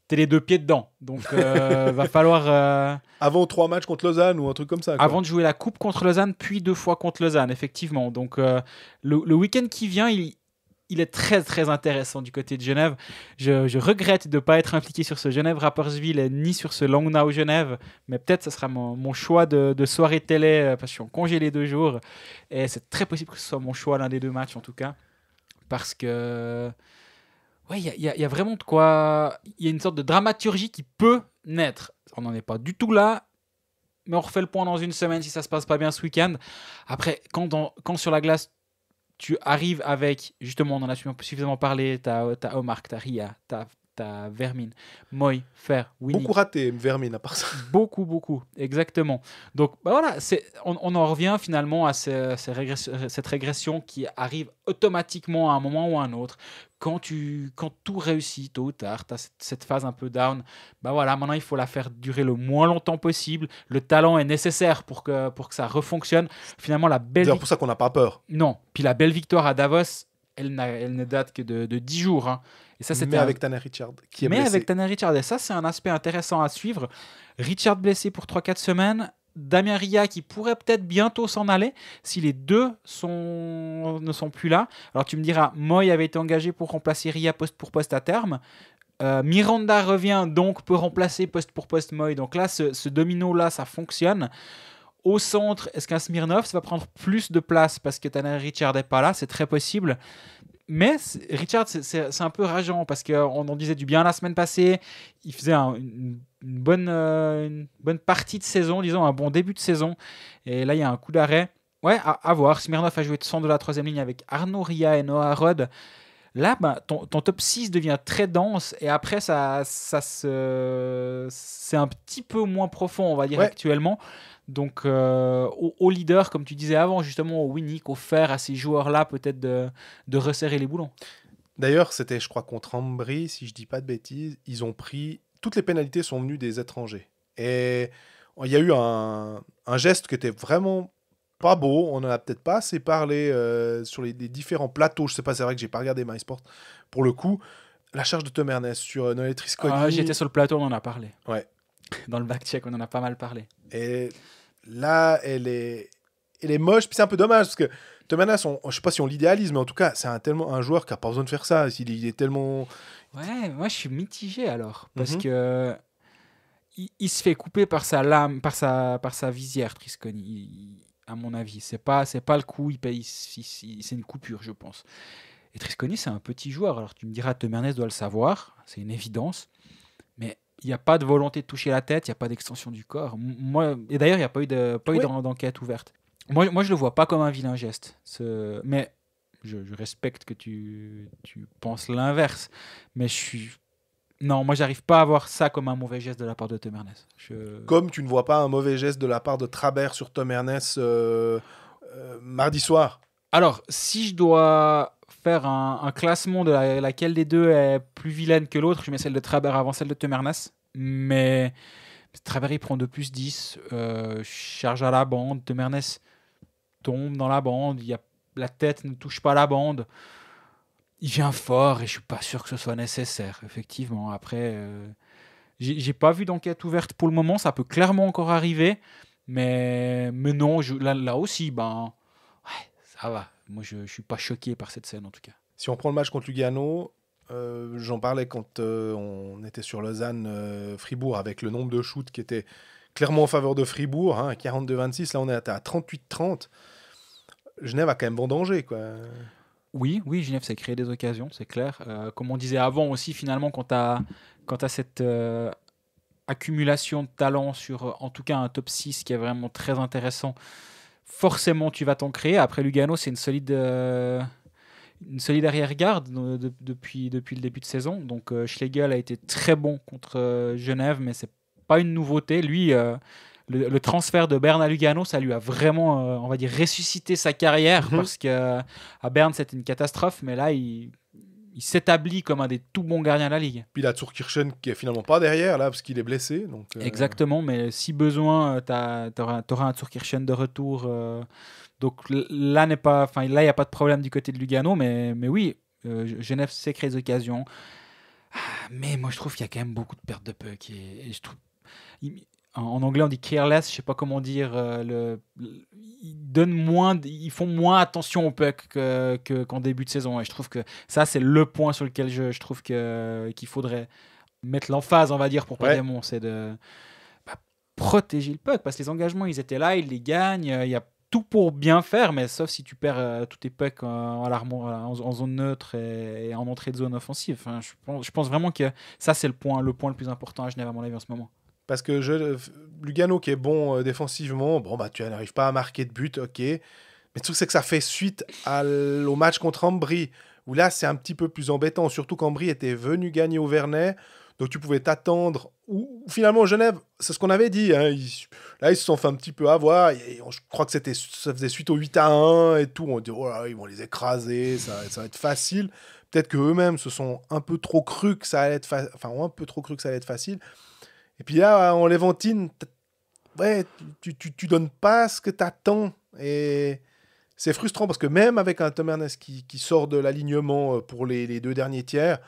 t'es les 2 pieds dedans. Donc, va falloir... Avant 3 matchs contre Lausanne ou un truc comme ça. Quoi. Avant de jouer la coupe contre Lausanne, puis 2 fois contre Lausanne, effectivement. Donc, le week-end qui vient, il est très, très intéressant du côté de Genève. Je regrette de ne pas être impliqué sur ce Genève-Rapperswil ni sur ce Langnau-Genève, mais peut-être ce sera mon choix de soirée télé, parce que je suis en congé les 2 jours, et c'est très possible que ce soit mon choix l'un des 2 matchs en tout cas, parce que ouais, il y a vraiment de quoi... Il y a une sorte de dramaturgie qui peut naître. On n'en est pas du tout là, mais on refait le point dans une semaine si ça ne se passe pas bien ce week-end. Après, quand sur la glace, tu arrives avec, justement, on en a suffisamment parlé, t'as Omar, t'as Ria, t'as Vermin, Moy, Fer, Winnie. Beaucoup raté, Vermin, à part ça. Beaucoup, exactement. Donc, voilà, on en revient finalement à cette régression qui arrive automatiquement à un moment ou à un autre. Quand tout réussit, tôt ou tard, tu as cette phase un peu down. Voilà, maintenant, il faut la faire durer le moins longtemps possible. Le talent est nécessaire pour que ça refonctionne. Finalement, c'est pour ça qu'on n'a pas peur. Non. Puis la belle victoire à Davos, elle ne date que de 10 jours. Hein. Et ça, mais avec Tanner Richard qui est blessé. Mais avec Tanner Richard. Et ça, c'est un aspect intéressant à suivre. Richard blessé pour 3-4 semaines. Damien Ria qui pourrait peut-être bientôt s'en aller si les 2 ne sont plus là. Alors tu me diras, Moy avait été engagé pour remplacer Ria poste pour poste à terme. Miranda revient, donc peut remplacer poste pour poste Moy. Donc là, ce domino-là, ça fonctionne. Au centre, est-ce qu'un Smirnov, ça va prendre plus de place parce que Tanner Richard n'est pas là? C'est très possible. Mais Richard, c'est un peu rageant parce qu'on en disait du bien la semaine passée. Il faisait une bonne partie de saison, disons un bon début de saison. Et là, il y a un coup d'arrêt. Ouais, à voir. Smirnov a joué de centre de la 3e ligne avec Arnaud Ria et Noah Rod. Là, ton top 6 devient très dense et après, c'est un petit peu moins profond, on va dire, actuellement. Donc, au leader, comme tu disais avant, justement, au Winnick, au Fer, à ces joueurs-là, peut-être de resserrer les boulons. D'ailleurs, c'était, je crois, contre Ambry, si je dis pas de bêtises, ils ont pris... Toutes les pénalités sont venues des étrangers. Et il y a eu un geste qui était vraiment pas beau. On en a peut-être pas assez parlé sur les différents plateaux. Je sais pas, c'est vrai que j'ai pas regardé MySport pour le coup. la charge de Tom Ernest sur Noël Trisconi. J'étais sur le plateau, on en a parlé. Ouais. Dans le back-check, on en a pas mal parlé. Et là, elle est moche, puis c'est un peu dommage, parce que Tom Ernest, je sais pas si on l'idéalise, mais en tout cas, c'est un joueur qui a pas besoin de faire ça. Il est tellement... Ouais, moi je suis mitigé alors, parce que il se fait couper par sa lame, par sa visière, Trisconi, à mon avis. C'est pas le coup, c'est une coupure, je pense. Et Trisconi, c'est un petit joueur, alors tu me diras, Tom Ernest doit le savoir, c'est une évidence, mais il n'y a pas de volonté de toucher la tête, il n'y a pas d'extension du corps. Et d'ailleurs, il n'y a pas eu d'enquête ouverte. Moi, je le vois pas comme un vilain geste. Mais je respecte que tu penses l'inverse. Mais non, moi, j'arrive pas à voir ça comme un mauvais geste de la part de Tom Ernest. Comme tu ne vois pas un mauvais geste de la part de Trabert sur Tom Ernest mardi soir. Alors, si je dois faire un classement de laquelle des deux est plus vilaine que l'autre, je mets celle de Trabert avant celle de Tom Ernest. Mais Trabert, il prend 2+10, charge à la bande. Tom Ernest tombe dans la bande, la tête ne touche pas la bande. Il vient fort et je suis pas sûr que ce soit nécessaire, effectivement. Après, j'ai pas vu d'enquête ouverte pour le moment, ça peut clairement encore arriver, mais non, là aussi, ouais, ça va. Moi, je suis pas choqué par cette scène en tout cas. Si on prend le match contre Lugano, j'en parlais quand on était sur Lausanne-Fribourg avec le nombre de shoots qui était clairement en faveur de Fribourg, 42-26, là on est à 38-30. Genève a quand même vendangé, quoi. Oui, Genève s'est créé des occasions, c'est clair. Comme on disait avant aussi, finalement, quand tu as cette accumulation de talent sur, en tout cas, un top 6 qui est vraiment très intéressant, forcément, tu vas t'en créer. Après, Lugano, c'est une solide arrière-garde depuis le début de saison. Donc, Schlegel a été très bon contre Genève, mais c'est pas une nouveauté. Lui... Le transfert de Berne à Lugano, ça lui a vraiment, on va dire, ressuscité sa carrière parce qu'à Berne, c'était une catastrophe, mais là, il s'établit comme un des tout bons gardiens de la Ligue. Puis il a Zurkirchen qui est finalement pas derrière, là, parce qu'il est blessé. Donc, Exactement, mais si besoin, tu auras un Zurkirchen de retour. Donc là, il n'y a pas de problème du côté de Lugano, mais oui, Genève sait créer des occasions. Mais moi, je trouve qu'il y a quand même beaucoup de pertes de puck. Et je trouve... En anglais, on dit careless, je sais pas comment dire. Ils font moins attention au puck qu'en début de saison. Et je trouve que ça, c'est le point sur lequel je trouve qu'il faudrait mettre l'emphase, on va dire, pour Paderborn. C'est de protéger le puck. Parce que les engagements, ils étaient là, ils les gagnent. Il y a tout pour bien faire, mais sauf si tu perds tous tes pucks en zone neutre et en entrée de zone offensive. Enfin, je pense vraiment que ça, c'est le point le plus important à Genève, à mon avis, en ce moment. Parce que Lugano, qui est bon défensivement, tu n'arrives pas à marquer de but, ok. Mais le truc, c'est que ça fait suite au match contre Ambry, où là, c'est un petit peu plus embêtant, surtout qu'Ambry était venu gagner au Vernet, donc tu pouvais t'attendre. Ou finalement, Genève, c'est ce qu'on avait dit, ils se sont fait un petit peu avoir, je crois que ça faisait suite au 8-1 et tout, on dit, oh là, ils vont les écraser, ça va être facile. Peut-être qu'eux-mêmes se sont un peu trop cru que ça allait être facile. Et puis là, en Léventine, tu donnes pas ce que tu attends. Et c'est frustrant parce que même avec un Tom Ernest qui sort de l'alignement pour les deux derniers tiers,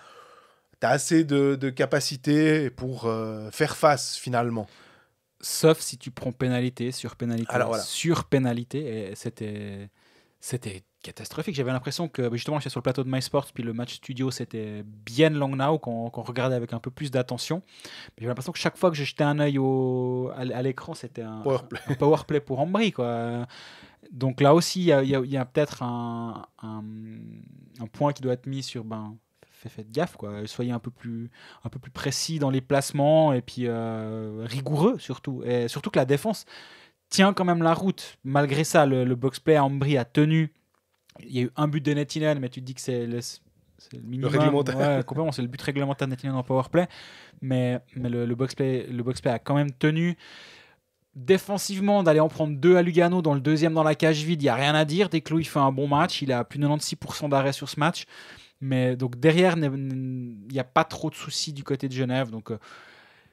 tu as assez de capacité pour faire face finalement. Sauf si tu prends pénalité sur pénalité. Alors, voilà. Sur pénalité. Et c'était catastrophique. J'avais l'impression que justement j'étais sur le plateau de MySports, puis le match studio c'était bien long now qu'on regardait avec un peu plus d'attention. J'avais l'impression que chaque fois que je jetais un œil à l'écran, c'était un powerplay pour Ambry, quoi. Donc là aussi il y a peut-être un point qui doit être mis sur faites gaffe, quoi. Soyez un peu plus précis dans les placements et puis rigoureux surtout. Et surtout que la défense tient quand même la route. Malgré ça, le box-play à Ambry a tenu. Il y a eu un but de Nettinen, mais tu te dis que c'est le minimum. Le réglementaire. Ouais, complètement, c'est le but réglementaire de Nettinen en powerplay. Mais le box-play a quand même tenu. Défensivement, d'aller en prendre 2 à Lugano, dans le deuxième dans la cage vide, il n'y a rien à dire. Desclos, il fait un bon match. Il a plus de 96% d'arrêt sur ce match. Mais donc derrière, il n'y a pas trop de soucis du côté de Genève. Donc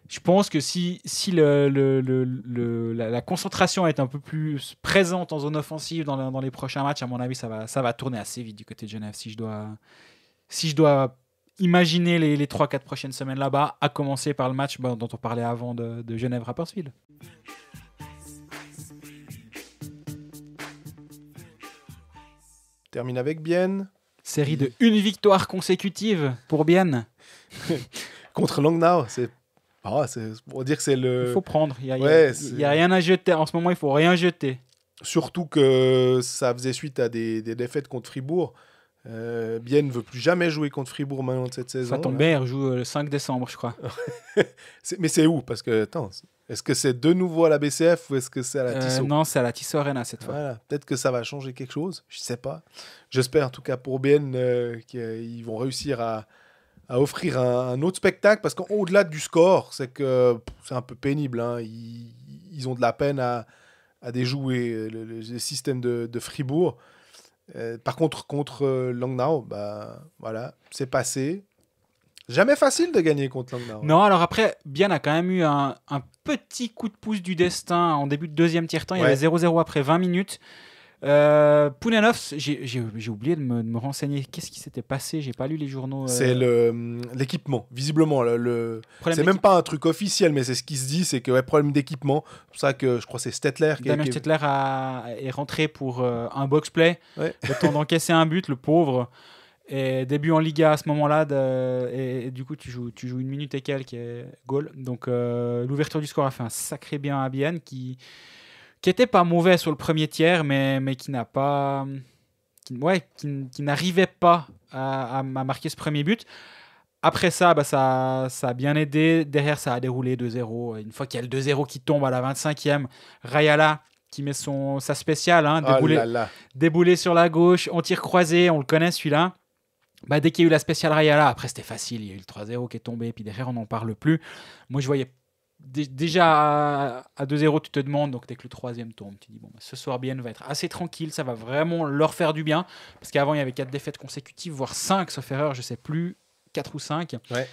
je pense que si la concentration est un peu plus présente en zone offensive dans les prochains matchs, à mon avis, ça va tourner assez vite du côté de Genève. Si je dois imaginer les 3-4 prochaines semaines là-bas, à commencer par le match dont on parlait avant de Genève-Rapperswil. Termine avec Bienne. Série de 1 victoire consécutive pour Bienne. Contre Langnau, c'est pour dire que c'est le... Il faut prendre, il n'y a rien à jeter. En ce moment, il ne faut rien jeter. Surtout que ça faisait suite à des défaites contre Fribourg. Bienne ne veut plus jamais jouer contre Fribourg maintenant de cette saison. Ça tombe bien, il rejoue le 5 décembre, je crois. Mais c'est où? Parce que, attends, est-ce que c'est de nouveau à la BCF ou est-ce que c'est à la Tissot? Non, c'est à la Tissot Arena cette fois. Voilà. Peut-être que ça va changer quelque chose, je ne sais pas. J'espère en tout cas pour Bienne qu'ils vont réussir à offrir un autre spectacle, parce qu'au-delà du score, c'est que c'est un peu pénible. Hein. Ils ont de la peine à déjouer le système de Fribourg. Par contre, contre Langnau, voilà, c'est passé. Jamais facile de gagner contre Langnau. Non, alors après, Bienne a quand même eu un petit coup de pouce du destin en début de deuxième tiers-temps. Il y avait 0-0 après 20 minutes. Pounenovs, j'ai oublié de me renseigner. Qu'est-ce qui s'était passé? J'ai pas lu les journaux. C'est l'équipement, visiblement. C'est même pas un truc officiel, mais c'est ce qui se dit, c'est que problème d'équipement. C'est pour ça que je crois que c'est Stettler. Damien Stettler est rentré pour un box-play. Ouais. Le temps d'encaisser un but, le pauvre. Et début en Liga à ce moment-là, et du coup tu joues 1 minute et quelques goal. Donc l'ouverture du score a fait un sacré bien à Bienne qui était pas mauvais sur le premier tiers, mais qui n'arrivait pas à marquer ce premier but. Après ça, ça a bien aidé. Derrière, ça a déroulé 2-0. Une fois qu'il y a le 2-0 qui tombe à la 25e, Rayala qui met sa spéciale, déboulé sur la gauche, en tir croisé, on le connaît celui-là. Dès qu'il y a eu la spéciale Rayala, après c'était facile, il y a eu le 3-0 qui est tombé, puis derrière on n'en parle plus. Moi je voyais déjà à 2-0, tu te demandes, donc dès que le 3e tombe, tu dis ce soir Bienne va être assez tranquille, ça va vraiment leur faire du bien, parce qu'avant il y avait 4 défaites consécutives, voire 5, sauf erreur, je sais plus, 4 ou 5. Ouais.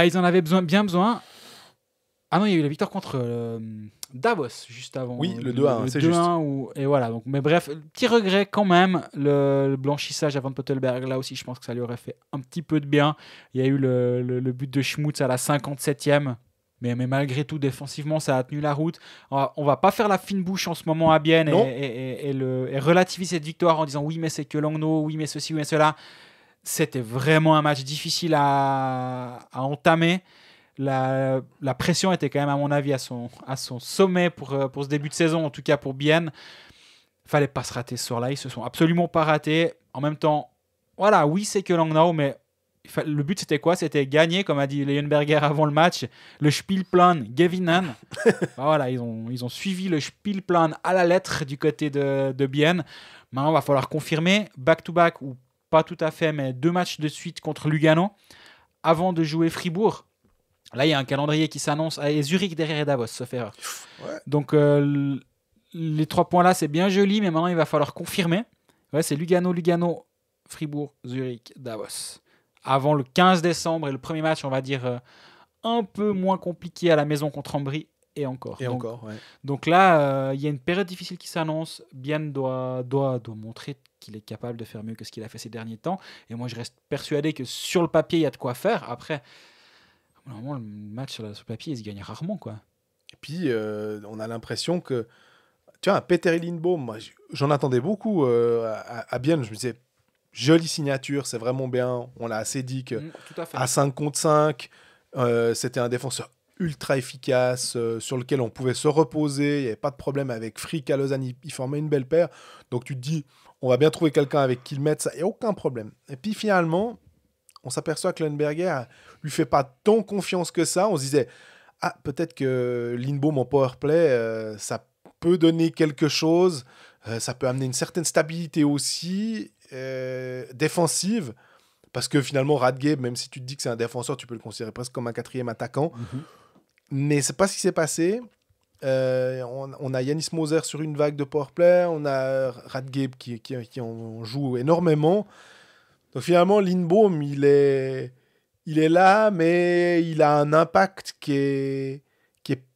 Ils en avaient bien besoin. Ah non, il y a eu la victoire contre Davos juste avant. Oui, le 2-1, c'est 2-1 juste. Et voilà, donc, mais bref, petit regret quand même, le blanchissage avant de Pottelberg, là aussi je pense que ça lui aurait fait un petit peu de bien. Il y a eu le but de Schmutz à la 57e, mais malgré tout, défensivement, ça a tenu la route. On va pas faire la fine bouche en ce moment à Bienne et relativiser cette victoire en disant oui, mais c'est que Langnau, oui, mais ceci, oui, mais cela. C'était vraiment un match difficile à entamer. La pression était quand même, à mon avis, à son sommet pour ce début de saison, en tout cas pour Bienne. Fallait pas se rater ce soir-là, ils se sont absolument pas ratés. En même temps, voilà, oui, c'est que Langnau, mais le but c'était quoi? C'était gagner, comme a dit Leyenberger avant le match, le Spielplan Gewinnen. Voilà, ils ont suivi le Spielplan à la lettre du côté de Bienne. Maintenant, il va falloir confirmer, back-to-back, ou pas tout à fait, mais 2 matchs de suite contre Lugano, avant de jouer Fribourg. Là, il y a un calendrier qui s'annonce. Et Zurich derrière et Davos, sauf erreur. Ouais. Donc, les 3 points là, c'est bien joli, mais maintenant, il va falloir confirmer. Ouais, c'est Lugano, Fribourg, Zurich, Davos. Avant le 15 décembre et le premier match, on va dire, un peu moins compliqué à la maison contre Ambry et encore. Donc là, il y a une période difficile qui s'annonce. Bienne doit montrer qu'il est capable de faire mieux que ce qu'il a fait ces derniers temps. Et moi, je reste persuadé que sur le papier, il y a de quoi faire. Après... Normalement, le match sur le papier, il se gagne rarement, quoi. Et puis, on a l'impression que... Tu vois, Peter Lindbaum, moi, j'en attendais beaucoup à Bienne. Je me disais, jolie signature, c'est vraiment bien. On l'a assez dit qu'à 5 contre 5, c'était un défenseur ultra efficace, sur lequel on pouvait se reposer. Il n'y avait pas de problème avec Frick à Lausanne. Il formait une belle paire. Donc, tu te dis, on va bien trouver quelqu'un avec qui le mettre. Il n'y a aucun problème. Et puis, finalement... On s'aperçoit que Leuenberger lui fait pas tant confiance que ça. On se disait, peut-être que Lindbaum en powerplay, ça peut donner quelque chose. Ça peut amener une certaine stabilité aussi, défensive. Parce que finalement, Radgeb, même si tu te dis que c'est un défenseur, tu peux le considérer presque comme un 4e attaquant. Mm-hmm. Mais c'est pas ce qui s'est passé. On a Yanis Moser sur une vague de powerplay. On a Radgeb qui en joue énormément. Donc finalement, Lindbaum, il est là, mais il a un impact qui est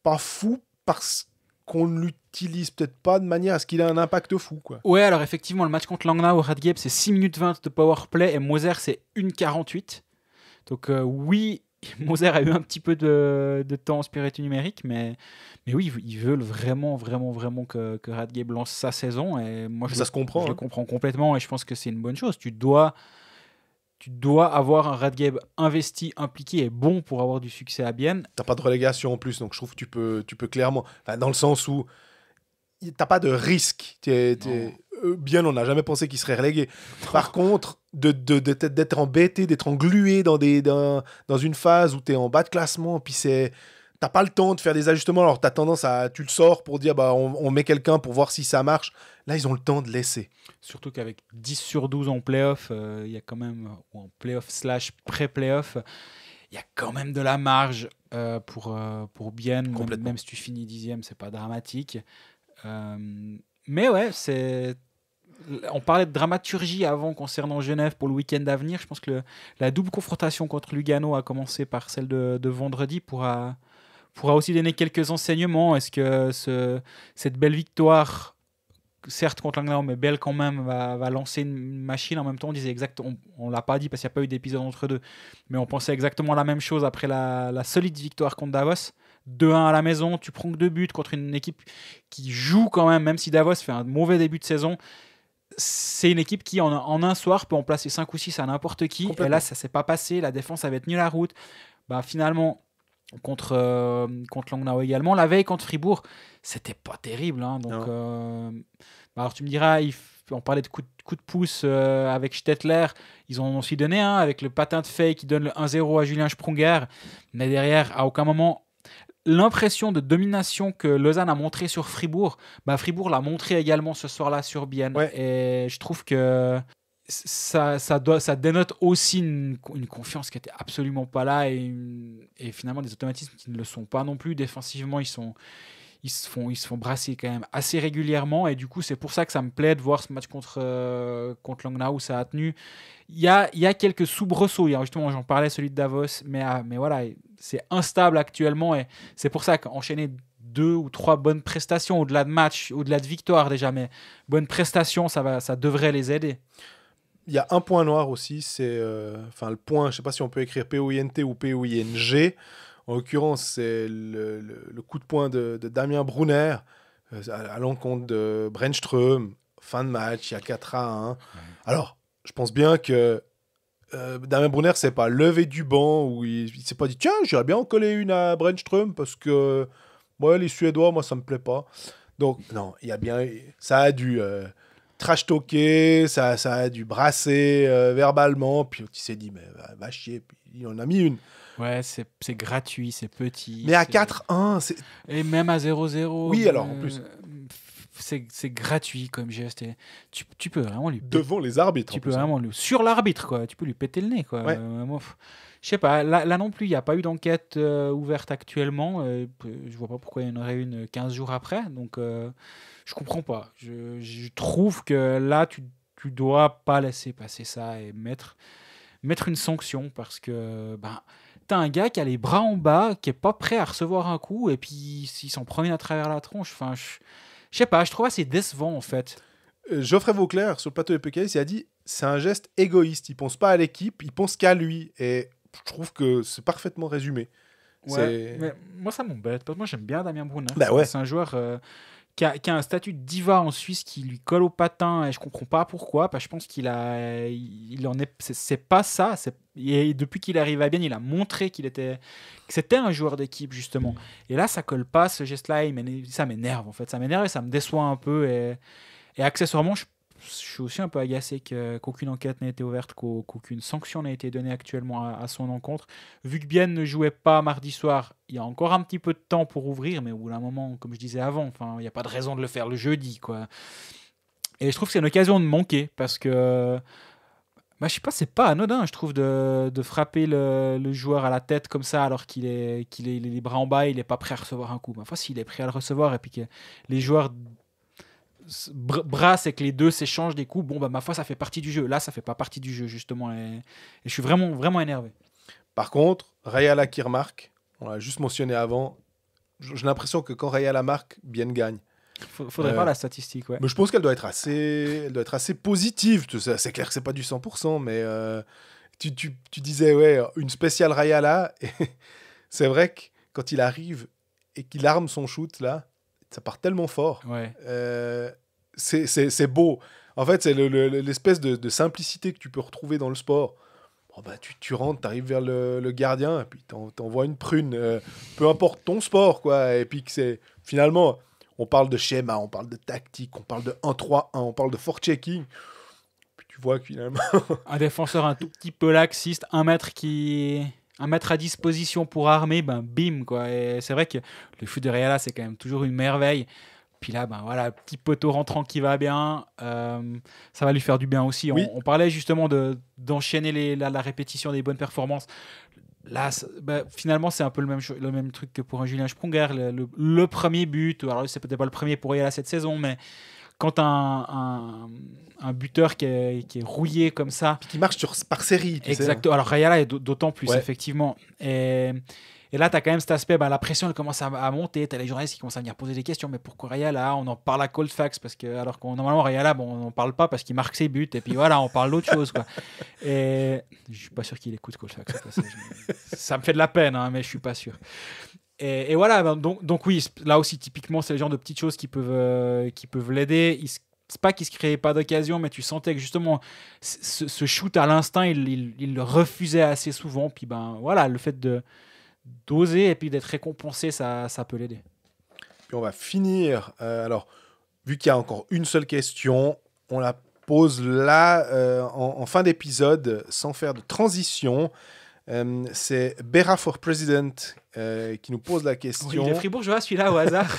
pas fou parce qu'on ne lui l'utilise peut-être pas de manière à ce qu'il ait un impact fou, quoi. Ouais, alors effectivement, le match contre Langnau au Radgeb, c'est 6 minutes 20 de powerplay et Moser, c'est 1,48. Donc oui, Moser a eu un petit peu de temps en spiritu numérique, mais oui, ils veulent vraiment que Radgeb lance sa saison. Et moi, Ça se comprend. Je le comprends complètement et je pense que c'est une bonne chose. Tu dois avoir un Radgeb investi, impliqué et bon pour avoir du succès à Bienne. T'as pas de relégation en plus, donc je trouve que tu peux clairement... Enfin, dans le sens où t'as pas de risque. Bien, on n'a jamais pensé qu'il serait relégué. Par contre, d'être embêté, d'être englué dans une phase où tu es en bas de classement, puis t'as pas le temps de faire des ajustements, alors t'as tendance à... Tu le sors pour dire, on met quelqu'un pour voir si ça marche. Là, ils ont le temps de laisser. Surtout qu'avec 10 sur 12 en play-off, il y a quand même, ou en play-off / pré-play-off, il y a quand même de la marge pour Bienne. Même si tu finis 10e, c'est pas dramatique. Mais ouais, on parlait de dramaturgie avant concernant Genève pour le week-end à venir. Je pense que la double confrontation contre Lugano, a commencé par celle de vendredi, pourra aussi donner quelques enseignements. Est-ce que cette belle victoire, certes contre Langnau, mais belle quand même, va lancer une machine? En même temps, on disait exactement, on l'a pas dit parce qu'il n'y a pas eu d'épisode entre deux, mais on pensait exactement la même chose après la solide victoire contre Davos. 2-1 à la maison, tu prends que 2 buts contre une équipe qui joue quand même si Davos fait un mauvais début de saison. C'est une équipe qui, en un soir, peut en placer 5 ou 6 à n'importe qui. Et là, ça ne s'est pas passé. La défense avait tenu la route. Finalement, contre Langnau également. La veille, contre Fribourg, c'était pas terrible. Hein. Donc, alors, tu me diras, on parlait de coup de pouce avec Stettler. Ils en ont aussi donné un avec le patin de Fey qui donne le 1-0 à Julien Sprunger. Mais derrière, à aucun moment... L'impression de domination que Lausanne a montré sur Fribourg, Fribourg l'a montré également ce soir-là sur Bienne. Ouais. Et je trouve que ça dénote aussi une confiance qui n'était absolument pas là et finalement des automatismes qui ne le sont pas non plus. Défensivement, ils se font brasser quand même assez régulièrement et du coup c'est pour ça que ça me plaît de voir ce match contre Langnau où ça a tenu. Il y a quelques soubresauts, justement j'en parlais, celui de Davos, mais voilà, c'est instable actuellement et c'est pour ça qu'enchaîner 2 ou 3 bonnes prestations au-delà de matchs, au-delà de victoires déjà, mais bonnes prestations, ça devrait les aider. Il y a un point noir aussi, c'est le point, je ne sais pas si on peut écrire P-O-I-N-T ou P-O-I-N-G. En l'occurrence, c'est le coup de poing de Damien Brunner à l'encontre de Brännström. Fin de match, il y a 4-1. Alors, je pense bien que Damien Brunner ne s'est pas levé du banc ou il ne s'est pas dit « Tiens, j'irais bien en coller une à Brännström parce que les Suédois, moi, ça ne me plaît pas. » Donc, non, ça a dû trash-talker, ça a dû brasser verbalement. Puis il s'est dit « Mais va chier. » Puis il en a mis une. Ouais, c'est gratuit, c'est petit. Mais à 4-1, c'est... Et même à 0-0. Oui, alors, en plus... C'est gratuit comme geste. Tu peux vraiment lui... Devant les arbitres, tu peux vraiment lui... Sur l'arbitre, quoi. Tu peux lui péter le nez, quoi. Ouais. Je sais pas, là non plus, il n'y a pas eu d'enquête ouverte actuellement. Je vois pas pourquoi il y en aurait une 15 jours après. Donc, je comprends pas. Je trouve que là, tu dois pas laisser passer ça et mettre une sanction parce que... t'as un gars qui a les bras en bas, qui est pas prêt à recevoir un coup, et puis s'il s'en promène à travers la tronche, je sais pas, je trouve assez décevant en fait. Geoffrey Vauclair, sur le plateau de PKS, il a dit c'est un geste égoïste, il pense pas à l'équipe, il pense qu'à lui, et je trouve que c'est parfaitement résumé. Ouais, mais moi ça m'embête, parce que moi j'aime bien Damien Brunner. Ouais. C'est un joueur qui a un statut de diva en Suisse qui lui colle au patin et je comprends pas pourquoi. Je pense c'est pas ça. Et depuis qu'il arrive à Bienne, il a montré que c'était un joueur d'équipe justement. Et là, ça colle pas ce geste-là. Ça m'énerve en fait. Ça m'énerve et ça me déçoit un peu. Et accessoirement, je suis aussi un peu agacé qu'aucune enquête n'ait été ouverte, qu'aucune sanction n'ait été donnée actuellement à son encontre. Vu que Bienne ne jouait pas mardi soir, il y a encore un petit peu de temps pour ouvrir, mais au bout d'un moment, comme je disais avant, il n'y a pas de raison de le faire le jeudi, quoi. Et je trouve que c'est une occasion de manquer, parce que je sais pas, c'est pas anodin, je trouve, de frapper le joueur à la tête comme ça, alors qu'il est les bras en bas, il n'est pas prêt à recevoir un coup. S'il est prêt à le recevoir, et puis que les joueurs brasse et que les deux s'échangent des coups, ma foi ça fait partie du jeu. Là ça fait pas partie du jeu justement et je suis vraiment vraiment énervé. Par contre, Rayala qui remarque, on l'a juste mentionné avant, j'ai l'impression que quand Rayala marque, Bienne gagne. Faudrait voir la statistique, ouais. Mais je pense qu'elle doit être assez positive. C'est clair que c'est pas du 100%, mais tu disais, ouais, une spéciale Rayala. Et c'est vrai que quand il arrive et qu'il arme son shoot, là, ça part tellement fort. Ouais. C'est beau. En fait, c'est l'espèce de simplicité que tu peux retrouver dans le sport. Bon, bah, tu rentres, tu arrives vers le gardien, et puis t'envoies une prune. Peu importe ton sport, quoi. Et puis que c'est finalement, on parle de schéma, on parle de tactique, on parle de 1-3-1, on parle de forechecking. Puis tu vois que finalement. Un défenseur un tout petit peu laxiste, un mètre à disposition pour armer, ben bim, quoi. Et c'est vrai que le foot de Rayala, c'est quand même toujours une merveille. Puis là, ben voilà, petit poteau rentrant qui va bien, ça va lui faire du bien aussi. Oui. On parlait justement d'enchaîner la répétition des bonnes performances. Là, finalement, c'est un peu le même truc que pour un Julien Sprunger. Le premier but, alors c'est peut-être pas le premier pour Rayala cette saison, mais quand un buteur qui est rouillé comme ça... Puis qui marche par série, tu sais. Exactement. Alors Rayala est d'autant plus, Ouais. effectivement. Et là, tu as quand même cet aspect, la pression elle commence à monter, tu as les journalistes qui commencent à venir poser des questions, mais pourquoi Rayala? On en parle à Cold Facts, alors qu'on normalement Rayala, on n'en parle pas parce qu'il marque ses buts, et puis voilà, on parle d'autre chose, quoi. Et je suis pas sûr qu'il écoute Cold Facts. Ça me fait de la peine, hein, mais je suis pas sûr. Et voilà, donc oui, là aussi, typiquement, c'est le genre de petites choses qui peuvent l'aider. C'est pas qu'il se créait pas d'occasion, mais tu sentais que justement ce shoot à l'instinct, il le refusait assez souvent. Puis voilà, le fait d'oser et puis d'être récompensé, ça peut l'aider. Puis on va finir. Alors, vu qu'il y a encore une seule question, on la pose là en fin d'épisode, sans faire de transition. C'est Bera for President qui nous pose la question. Oui, il est fribourgeois, celui-là, au hasard.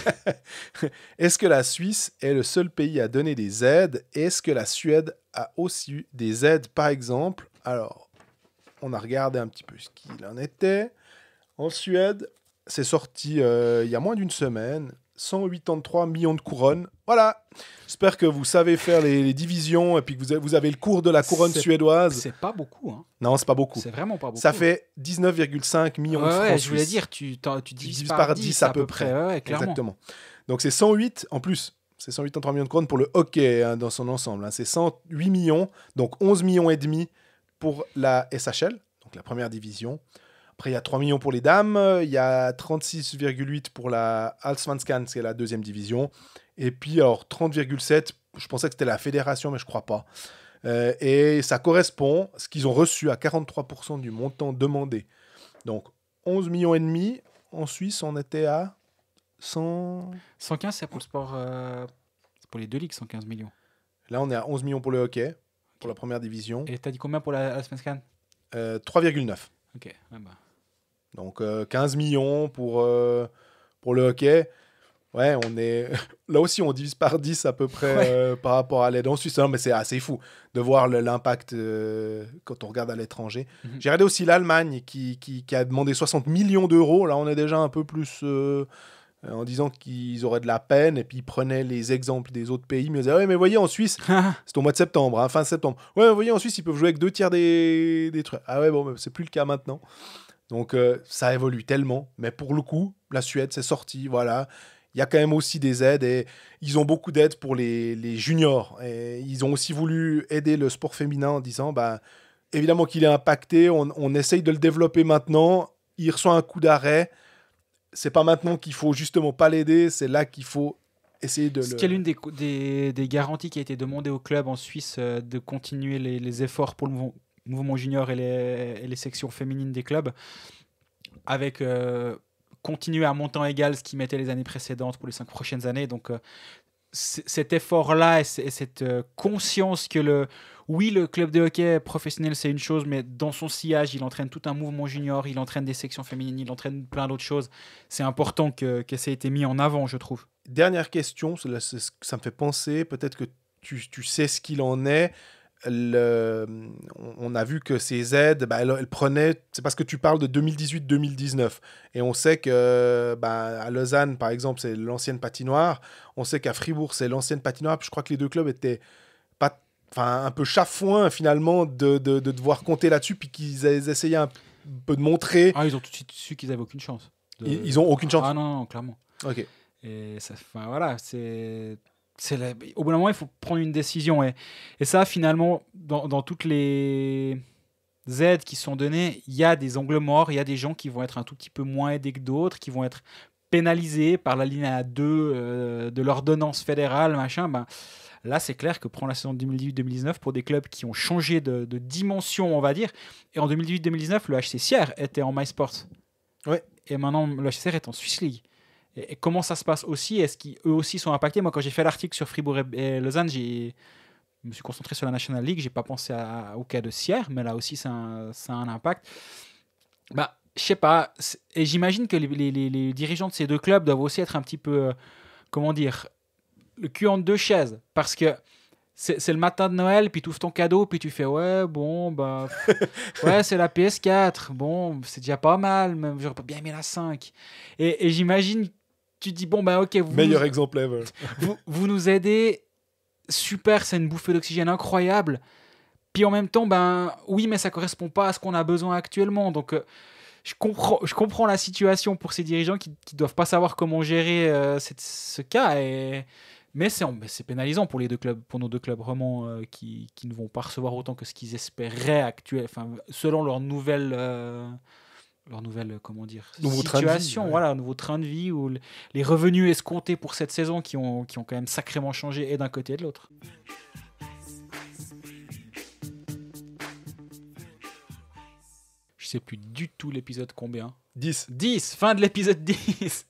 Est-ce que la Suisse est le seul pays à donner des aides? Est-ce que la Suède a aussi eu des aides, par exemple? Alors, on a regardé un petit peu ce qu'il en était. En Suède, c'est sorti il y a moins d'une semaine. 183 millions de couronnes. Voilà. J'espère que vous savez faire les divisions et puis que vous avez le cours de la couronne suédoise. C'est pas beaucoup. Hein. Non, c'est pas beaucoup. C'est vraiment pas beaucoup. Ça fait 19,5 millions de francs suisses. Je voulais dire, tu divises par 10 à peu près. Ouais, clairement. Exactement. Donc c'est 108, en plus, c'est 183 millions de couronnes pour le hockey dans son ensemble. Hein. C'est 108 millions, donc 11 millions et demi pour la SHL, donc la première division. Après, il y a 3 millions pour les dames, il y a 36,8 pour la Allsvenskan, c'est la deuxième division. Et puis, alors, 30,7, je pensais que c'était la fédération, mais je ne crois pas. Et ça correspond, ce qu'ils ont reçu, à 43% du montant demandé. Donc, 11 millions et demi. En Suisse, on était à 115, c'est pour le sport... c'est pour les deux ligues, 115 millions. Là, on est à 11 millions pour le hockey, pour la première division. Et t'as dit combien pour la Svenskan? 3,9. Ok, ouais, bah... Donc 15 millions pour le hockey. Ouais, on est... Là aussi, on divise par 10 à peu près par rapport à l'aide en Suisse. Non, mais c'est assez fou de voir l'impact quand on regarde à l'étranger. Mm-hmm. J'ai regardé aussi l'Allemagne qui a demandé 60 millions d'euros. Là, on est déjà un peu plus... en disant qu'ils auraient de la peine, et puis ils prenaient les exemples des autres pays, mais ils disaient, ouais, mais voyez, en Suisse, c'est au mois de septembre, hein, fin septembre. Ouais, vous voyez, en Suisse, ils peuvent jouer avec 2 tiers des trucs. Ah ouais, bon, mais c'est plus le cas maintenant. Donc, ça évolue tellement. Mais pour le coup, la Suède, c'est sorti, voilà. Il y a quand même aussi des aides, et ils ont beaucoup d'aides pour les juniors. Et ils ont aussi voulu aider le sport féminin en disant, évidemment qu'il est impacté, on essaye de le développer maintenant, il reçoit un coup d'arrêt. C'est pas maintenant qu'il faut justement pas l'aider, c'est là qu'il faut essayer de Ce qui est l'une des garanties qui a été demandée au club en Suisse, de continuer les efforts pour le mouvement junior et les sections féminines des clubs, avec continuer à montant égal ce qu'ils mettaient les années précédentes pour les 5 prochaines années. Donc cet effort-là et cette conscience que le club de hockey professionnel, c'est une chose, mais dans son sillage, il entraîne tout un mouvement junior, il entraîne des sections féminines, il entraîne plein d'autres choses. C'est important que ça ait été mis en avant, je trouve. Dernière question, ça me fait penser, peut-être que tu sais ce qu'il en est. On a vu que ces aides, elles prenaient... C'est parce que tu parles de 2018-2019. Et on sait que à Lausanne, par exemple, c'est l'ancienne patinoire. On sait qu'à Fribourg, c'est l'ancienne patinoire. Puis je crois que les deux clubs étaient un peu chafouins, finalement, de devoir compter là-dessus. Puis qu'ils essayaient un peu de montrer... Ah, ils ont tout de suite su qu'ils n'avaient aucune chance. Ils n'ont aucune chance. Ah non, clairement. Ok. Et ça, enfin, voilà, au bout d'un moment, il faut prendre une décision. Et ça, finalement, dans toutes les aides qui sont données, il y a des angles morts, il y a des gens qui vont être un tout petit peu moins aidés que d'autres, qui vont être pénalisés par la ligne 2 de l'ordonnance fédérale, machin. Ben, là, c'est clair que prendre la saison 2018-2019 pour des clubs qui ont changé de dimension, on va dire. Et en 2018-2019, le HC Sierre était en MySports. Ouais. Et maintenant, le HC Sierre est en Swiss League. Et comment ça se passe aussi? Est-ce qu'eux aussi sont impactés? Moi, quand j'ai fait l'article sur Fribourg et Lausanne, je me suis concentré sur la National League. J'ai pas pensé au cas de Sierre, mais là aussi, ça a un impact. Bah, je sais pas. Et j'imagine que les dirigeants de ces deux clubs doivent aussi être un petit peu, comment dire, le cul entre deux chaises. Parce que c'est le matin de Noël, puis tu ouvres ton cadeau, puis tu fais ouais, bon, bah, ouais, c'est la PS4. Bon, c'est déjà pas mal, même j'aurais pas bien aimé la 5. Et j'imagine, tu dis bon, bah, ok, Meilleur exemple ever. vous nous aidez, super, c'est une bouffée d'oxygène incroyable. Puis en même temps, ben oui, mais ça correspond pas à ce qu'on a besoin actuellement. Donc je comprends la situation pour ces dirigeants qui doivent pas savoir comment gérer ce cas. Mais c'est pénalisant pour les deux clubs, pour nos deux clubs vraiment qui ne vont pas recevoir autant que ce qu'ils espéraient selon leur nouvelle comment dire, situation, voilà, nouveau train de vie où les revenus escomptés pour cette saison qui ont quand même sacrément changé et d'un côté et de l'autre. Je sais plus du tout l'épisode combien. 10, fin de l'épisode 10.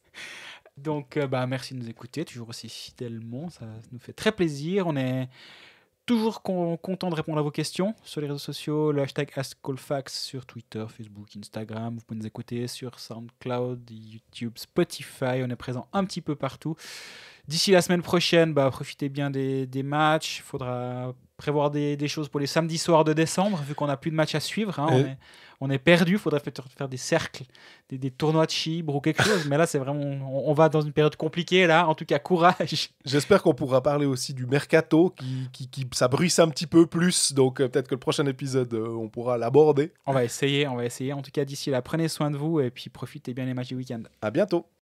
Donc merci de nous écouter toujours aussi fidèlement, ça nous fait très plaisir. On est toujours content de répondre à vos questions sur les réseaux sociaux, le hashtag AskCallFax sur Twitter, Facebook, Instagram. Vous pouvez nous écouter sur SoundCloud, YouTube, Spotify. On est présent un petit peu partout. D'ici la semaine prochaine, profitez bien des matchs. Il faudra prévoir des choses pour les samedis soirs de décembre, vu qu'on n'a plus de matchs à suivre. On est perdu. Il faudrait faire des cercles, des tournois de chibre ou quelque chose. Mais là, c'est vraiment, on va dans une période compliquée. Là, en tout cas, courage. J'espère qu'on pourra parler aussi du mercato qui ça bruisse un petit peu plus. Donc peut-être que le prochain épisode, on pourra l'aborder. On va essayer. En tout cas, d'ici là, prenez soin de vous et puis profitez bien les matchs du week-end. À bientôt.